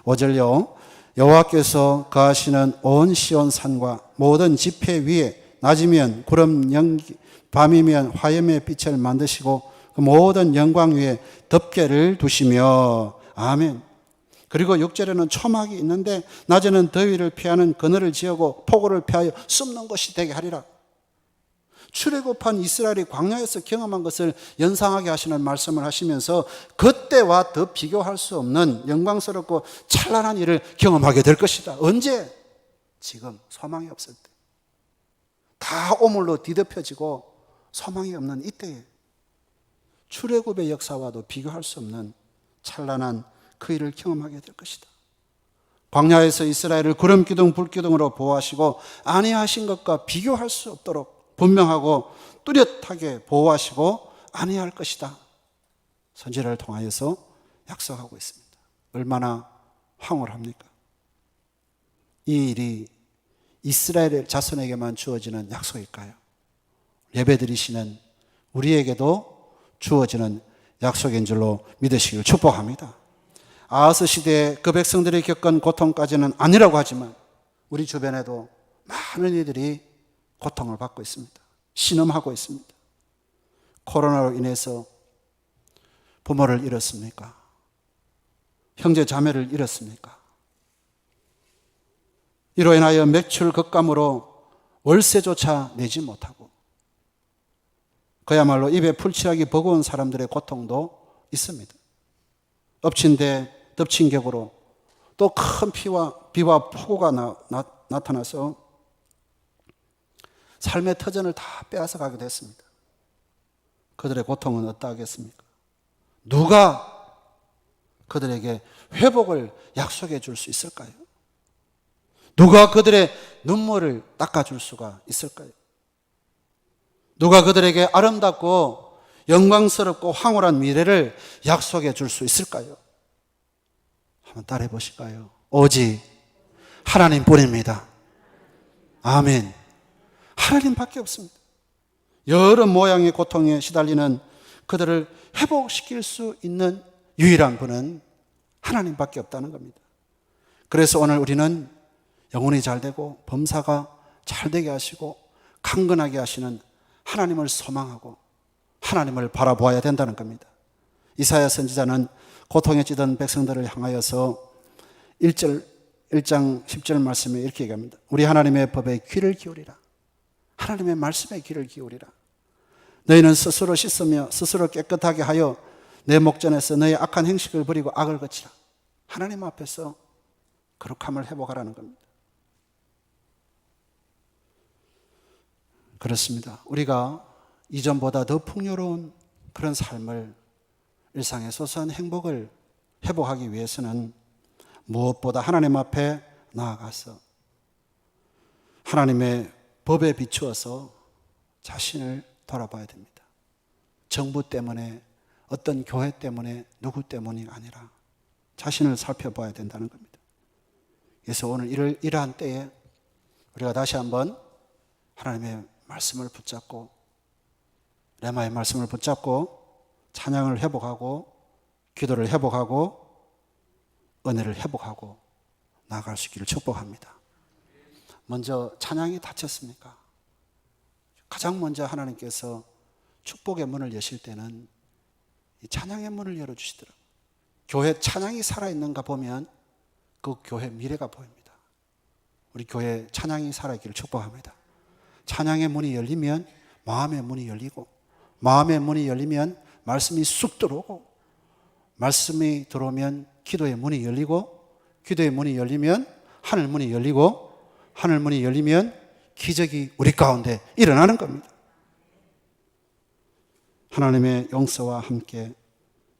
5절요. 여호와께서 거하시는 온 시온 산과 모든 지폐 위에 낮이면 구름 연기, 밤이면 화염의 빛을 만드시고 그 모든 영광 위에 덮개를 두시며. 아멘. 그리고 6절에는 초막이 있는데 낮에는 더위를 피하는 그늘을 지으고 폭우를 피하여 숨는 곳이 되게 하리라. 출애굽한 이스라엘이 광야에서 경험한 것을 연상하게 하시는 말씀을 하시면서 그때와 더 비교할 수 없는 영광스럽고 찬란한 일을 경험하게 될 것이다. 언제? 지금 소망이 없을 때. 다 오물로 뒤덮여지고 소망이 없는 이때에 출애굽의 역사와도 비교할 수 없는 찬란한 그 일을 경험하게 될 것이다. 광야에서 이스라엘을 구름기둥 불기둥으로 보호하시고 안위하신 것과 비교할 수 없도록 분명하고 뚜렷하게 보호하시고 안위할 것이다. 선지자를 통하여서 약속하고 있습니다. 얼마나 황홀합니까? 이 일이 이스라엘 자손에게만 주어지는 약속일까요? 예배드리시는 우리에게도 주어지는 약속인 줄로 믿으시길 축복합니다. 아하스 시대에 그 백성들이 겪은 고통까지는 아니라고 하지만 우리 주변에도 많은 이들이 고통을 받고 있습니다. 신음하고 있습니다. 코로나로 인해서 부모를 잃었습니까? 형제 자매를 잃었습니까? 이로 인하여 매출 급감으로 월세조차 내지 못하고 그야말로 입에 풀칠하기 버거운 사람들의 고통도 있습니다. 엎친 데 덮친 격으로 또 큰 비와 폭우가 나타나서 삶의 터전을 다 빼앗아 가게 됐습니다. 그들의 고통은 어떠하겠습니까? 누가 그들에게 회복을 약속해 줄 수 있을까요? 누가 그들의 눈물을 닦아줄 수가 있을까요? 누가 그들에게 아름답고 영광스럽고 황홀한 미래를 약속해 줄 수 있을까요? 한번 따라해 보실까요? 오직 하나님뿐입니다. 아멘. 하나님밖에 없습니다. 여러 모양의 고통에 시달리는 그들을 회복시킬 수 있는 유일한 분은 하나님밖에 없다는 겁니다. 그래서 오늘 우리는 영혼이 잘 되고 범사가 잘 되게 하시고 강건하게 하시는 하나님을 소망하고 하나님을 바라보아야 된다는 겁니다. 이사야 선지자는 고통에 찌든 백성들을 향하여서 1장 10절 말씀에 이렇게 얘기합니다. 우리 하나님의 법에 귀를 기울이라. 하나님의 말씀에 귀를 기울이라. 너희는 스스로 씻으며 스스로 깨끗하게 하여 내 목전에서 너희 악한 행식을 버리고 악을 거치라. 하나님 앞에서 거룩함을 회복하라는 겁니다. 그렇습니다. 우리가 이전보다 더 풍요로운 그런 삶을, 일상의 소소한 행복을 회복하기 위해서는 무엇보다 하나님 앞에 나아가서 하나님의 법에 비추어서 자신을 돌아봐야 됩니다. 정부 때문에, 어떤 교회 때문에, 누구 때문이 아니라 자신을 살펴봐야 된다는 겁니다. 그래서 오늘 이러한 때에 우리가 다시 한번 하나님의 말씀을 붙잡고, 레마의 말씀을 붙잡고 찬양을 회복하고 기도를 회복하고 은혜를 회복하고 나아갈 수 있기를 축복합니다. 먼저 찬양이 닫혔습니까? 가장 먼저 하나님께서 축복의 문을 여실 때는 이 찬양의 문을 열어주시더라고요. 교회 찬양이 살아있는가 보면 그 교회 미래가 보입니다. 우리 교회 찬양이 살아있기를 축복합니다. 찬양의 문이 열리면 마음의 문이 열리고, 마음의 문이 열리면 말씀이 쑥 들어오고, 말씀이 들어오면 기도의 문이 열리고, 기도의 문이 열리면 하늘 문이 열리고, 하늘 문이 열리면 기적이 우리 가운데 일어나는 겁니다. 하나님의 용서와 함께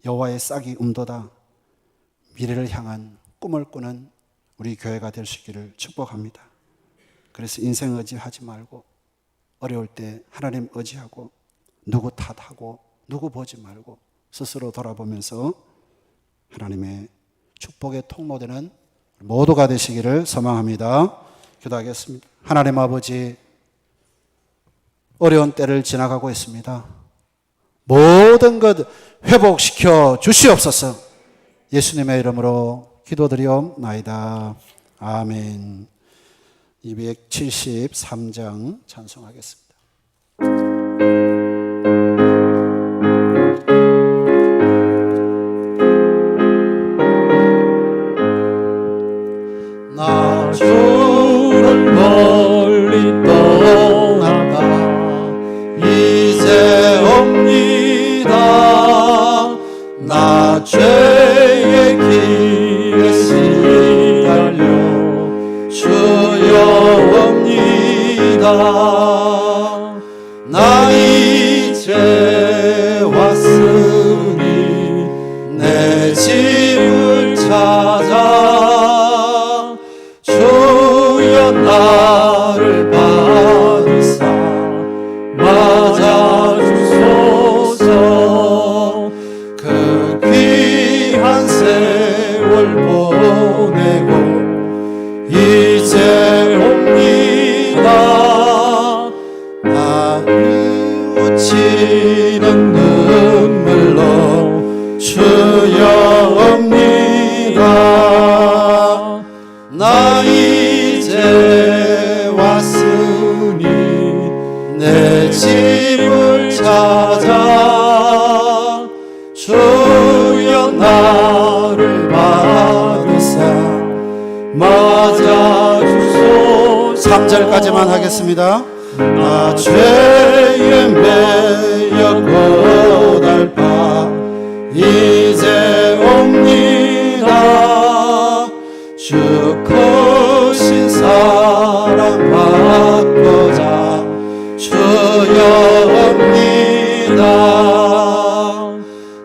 여호와의 싹이 움돋아 미래를 향한 꿈을 꾸는 우리 교회가 될 수 있기를 축복합니다. 그래서 인생 의지하지 말고 어려울 때 하나님 의지하고 누구 탓하고 누구 보지 말고 스스로 돌아보면서 하나님의 축복의 통로되는 모두가 되시기를 소망합니다. 기도하겠습니다. 하나님 아버지, 어려운 때를 지나가고 있습니다. 모든 것 회복시켜 주시옵소서. 예수님의 이름으로 기도드리옵나이다. 아멘. 273장 찬송하겠습니다. 나 주를 멀리 떠나다 이제 옵니다. 나 죄의 길에 시달려 주여 옵니다. 나 이제 왔으니 내 집을 찾아 주여 나를 받으사 맞아주소서. 그 귀한 세월 보내고 이제 옵니다. 아리우치는 눈물로 주여 옵니다. 나 이제 왔으니 내 집을 찾아 주여 나를 받으사 맞아주소서. 3절까지만 하겠습니다. 나 죄에 매여 고달파 이제 옵니다. 주 크신 사랑 받고자 주여 옵니다.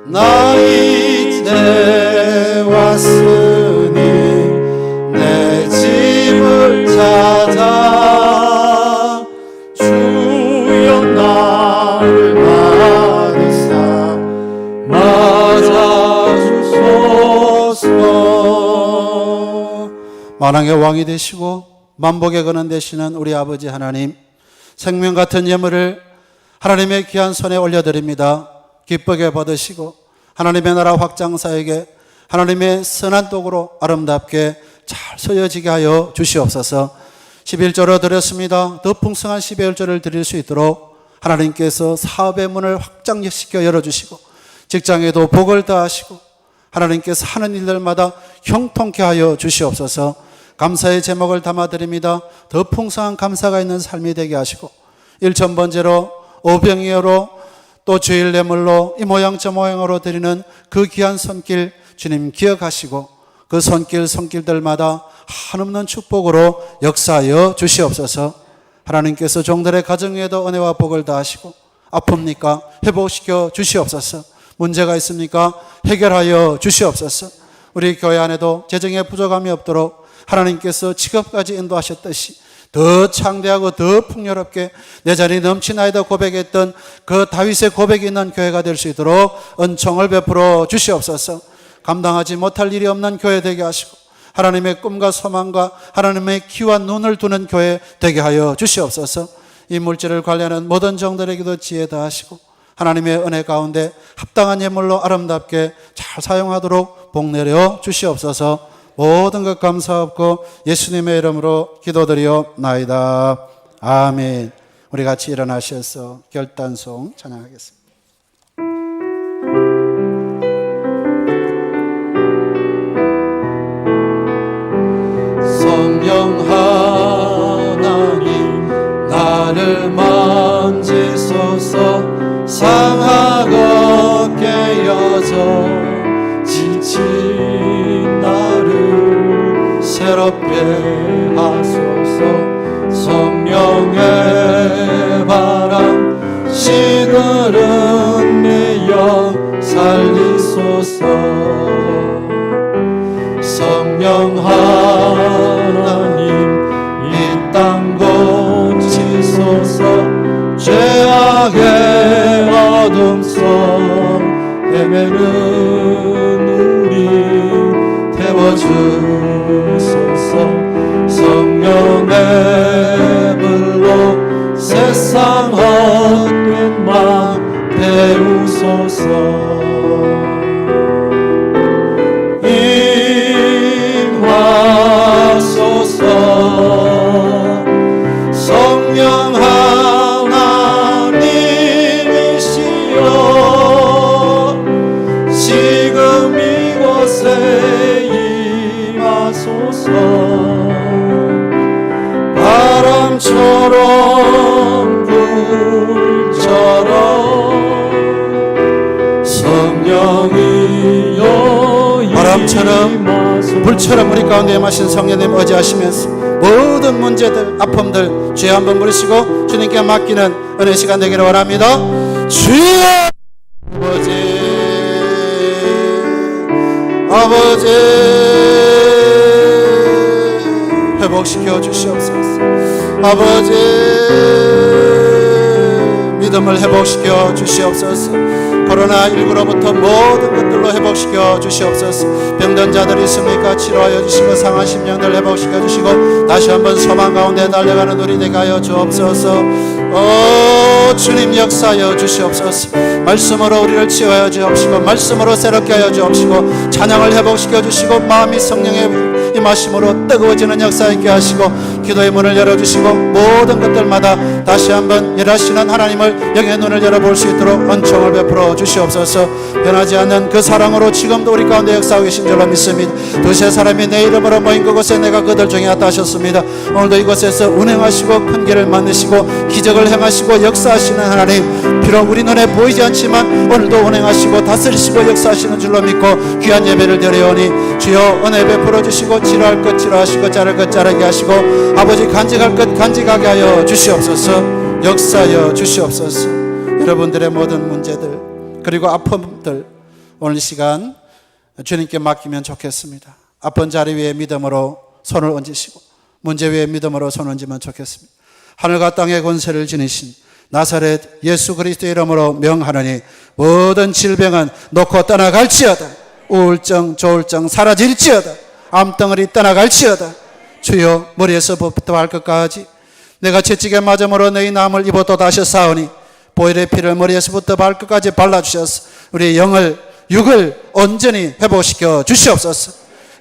나 이제 왔으니 내 집을 찾아 주여 나를 받으사 맞아주소서. 만왕의 왕이 되시고 만복의 근원 되시는 우리 아버지 하나님, 생명 같은 예물을 하나님의 귀한 손에 올려드립니다. 기쁘게 받으시고 하나님의 나라 확장사에게 하나님의 선한 떡으로 아름답게 잘 서여지게 하여 주시옵소서. 11조로 드렸습니다. 더 풍성한 12월조를 드릴 수 있도록 하나님께서 사업의 문을 확장시켜 열어주시고 직장에도 복을 더하시고 하나님께서 하는 일들마다 형통케 하여 주시옵소서. 감사의 제목을 담아드립니다. 더 풍성한 감사가 있는 삶이 되게 하시고 1,000번째로 오병이어로 또 주일 예물로 이 모양 저 모양으로 드리는 그 귀한 손길 주님 기억하시고 그 손길들마다 한없는 축복으로 역사하여 주시옵소서. 하나님께서 종들의 가정에도 은혜와 복을 다하시고 아픕니까? 회복시켜 주시옵소서. 문제가 있습니까? 해결하여 주시옵소서. 우리 교회 안에도 재정에 부족함이 없도록 하나님께서 직업까지 인도하셨듯이 더 창대하고 더 풍요롭게 내 자리 넘치나이다 고백했던 그 다윗의 고백이 있는 교회가 될 수 있도록 은총을 베풀어 주시옵소서. 감당하지 못할 일이 없는 교회 되게 하시고 하나님의 꿈과 소망과 하나님의 귀와 눈을 두는 교회 되게 하여 주시옵소서. 이 물질을 관리하는 모든 종들에게도 지혜 다하시고 하나님의 은혜 가운데 합당한 예물로 아름답게 잘 사용하도록 복 내려 주시옵소서. 모든 것 감사하고 예수님의 이름으로 기도드리옵나이다. 아멘. 우리 같이 일어나셔서 결단송 찬양하겠습니다. 성령 하나님 나를 만지소서. 상하고 깨어져 지친 나를 새롭게 하소서. 성령의 바람 시들은 내 영 살리소서. 성령 하나님 이 땅 고치소서. 죄악의 어둠 속 헤매는 우리 태워주소서. 성령의 불로 세상 헛된 맘 태우소서. 인하소서. 성령 하나님이시여 지금 이곳에 임하소서. 바람처럼 불처럼 성령이여 바람처럼 불처럼 우리 가운데 임하신 성령님 의지하시면서 모든 문제들, 아픔들 주여 한번 부르시고 주님께 맡기는 은혜 시간 되기를 원합니다. 주여 아버지 회복시켜 주시옵소서. 아버지 믿음을 회복시켜 주시옵소서. 코로나19로부터 모든 것들로 회복시켜 주시옵소서. 병든 자들이 있습니까? 치료하여 주시고 상한 심령들 회복시켜 주시고 다시 한번 소망 가운데 달려가는 우리 되게 하여 주옵소서. 주님 역사하여 주시옵소서. 말씀으로 우리를 치유하여 주옵시고 말씀으로 새롭게 하여 주옵시고 찬양을 회복시켜 주시고 마음이 성령의 임하심으로 뜨거워지는 역사 있게 하시고 기도의 문을 열어주시고 모든 것들마다 다시 한번 일하시는 하나님을 영의 눈을 열어볼 수 있도록 은총을 베풀어 주시옵소서. 변하지 않는 그 사랑으로 지금도 우리 가운데 역사하고 계신 줄로 믿습니다. 두세 사람이 내 이름으로 모인 그곳에 내가 그들 중에 있다 하셨습니다. 오늘도 이곳에서 운행하시고 큰 길을 만드시고 기적을 행하시고 역사하시는 하나님, 비록 우리 눈에 보이지 않지만 오늘도 운행하시고 다스리시고 역사하시는 줄로 믿고 귀한 예배를 드려오니 주여 은혜 베풀어 주시고 치료할 것 치료하시고 자를 것 자르게 하시고 아버지 간직할 것 간직하게 하여 주시옵소서. 역사하여 주시옵소서. 여러분들의 모든 문제들 그리고 아픔들 오늘 이 시간 주님께 맡기면 좋겠습니다. 아픈 자리 위에 믿음으로 손을 얹으시고 문제 위에 믿음으로 손을 얹으면 좋겠습니다. 하늘과 땅의 권세를 지니신 나사렛 예수 그리스도의 이름으로 명하노니 모든 질병은 놓고 떠나갈지어다. 우울증 조울증 사라질지어다. 암덩어리 떠나갈지어다. 주여 머리에서부터 발끝까지 내가 채찍에 맞음으로 너희 남을 입어 또다시 싸우니 보혈의 피를 머리에서부터 발끝까지 발라주셔서 우리의 영을 육을 온전히 회복시켜 주시옵소서.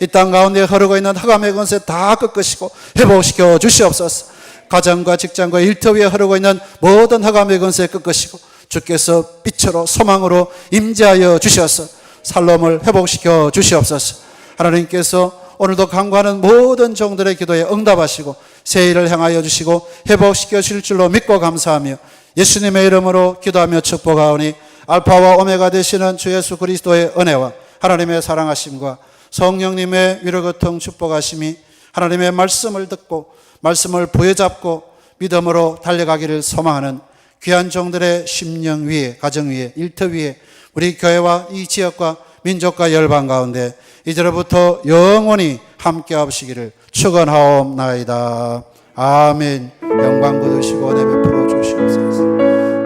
이 땅 가운데 흐르고 있는 흑암의 권세 다 꺾으시고 회복시켜 주시옵소서. 가정과 직장과 일터 위에 흐르고 있는 모든 흑암의 권세 꺾으시고 주께서 빛으로 소망으로 임재하여 주셔서 살롬을 회복시켜 주시옵소서. 하나님께서 오늘도 간구하는 모든 종들의 기도에 응답하시고 새 일을 행하여 주시고 회복시켜 주실 줄로 믿고 감사하며 예수님의 이름으로 기도하며 축복하오니 알파와 오메가 되시는 주 예수 그리스도의 은혜와 하나님의 사랑하심과 성령님의 위로교통 축복하심이 하나님의 말씀을 듣고 말씀을 부여잡고 믿음으로 달려가기를 소망하는 귀한 종들의 심령 위에 가정 위에 일터 위에 우리 교회와 이 지역과 민족과 열방 가운데 이제로부터 영원히 함께 하시기를 축원하옵나이다. 아멘. 영광 거두시고 은혜 베풀어 주시옵소서.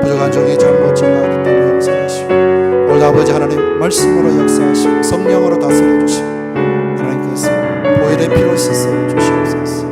부족한 종이 잘못 증가하기 때문에 용서하시고 오늘 아버지 하나님 말씀으로 역사하시고 성령으로 다스려 주시고 하나님께서 보혈의 피로 씻어 주시옵소서.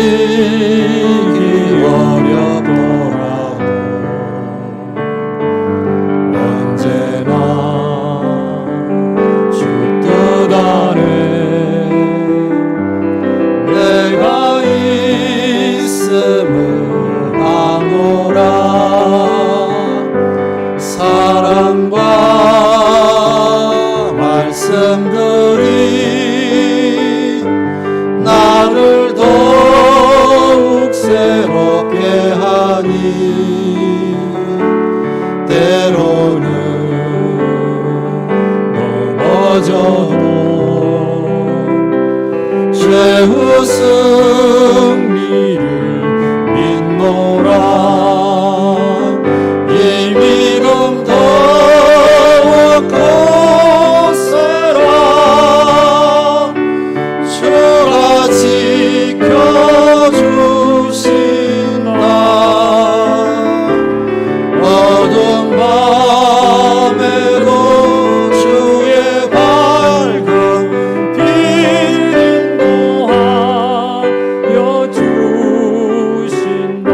헤아리기 어렵더라도 언제나 주 뜻 안에 내가 있음을 아노라. 사랑과 말씀들이 나를 더욱 새롭게 하니 때로는 넘어져도 최후 승리를 믿노라. 이 믿음 더욱 굳세라. 주가 지켜주신다. 어두운 밤에도 주의 밝은 빛 인도하여 주신다.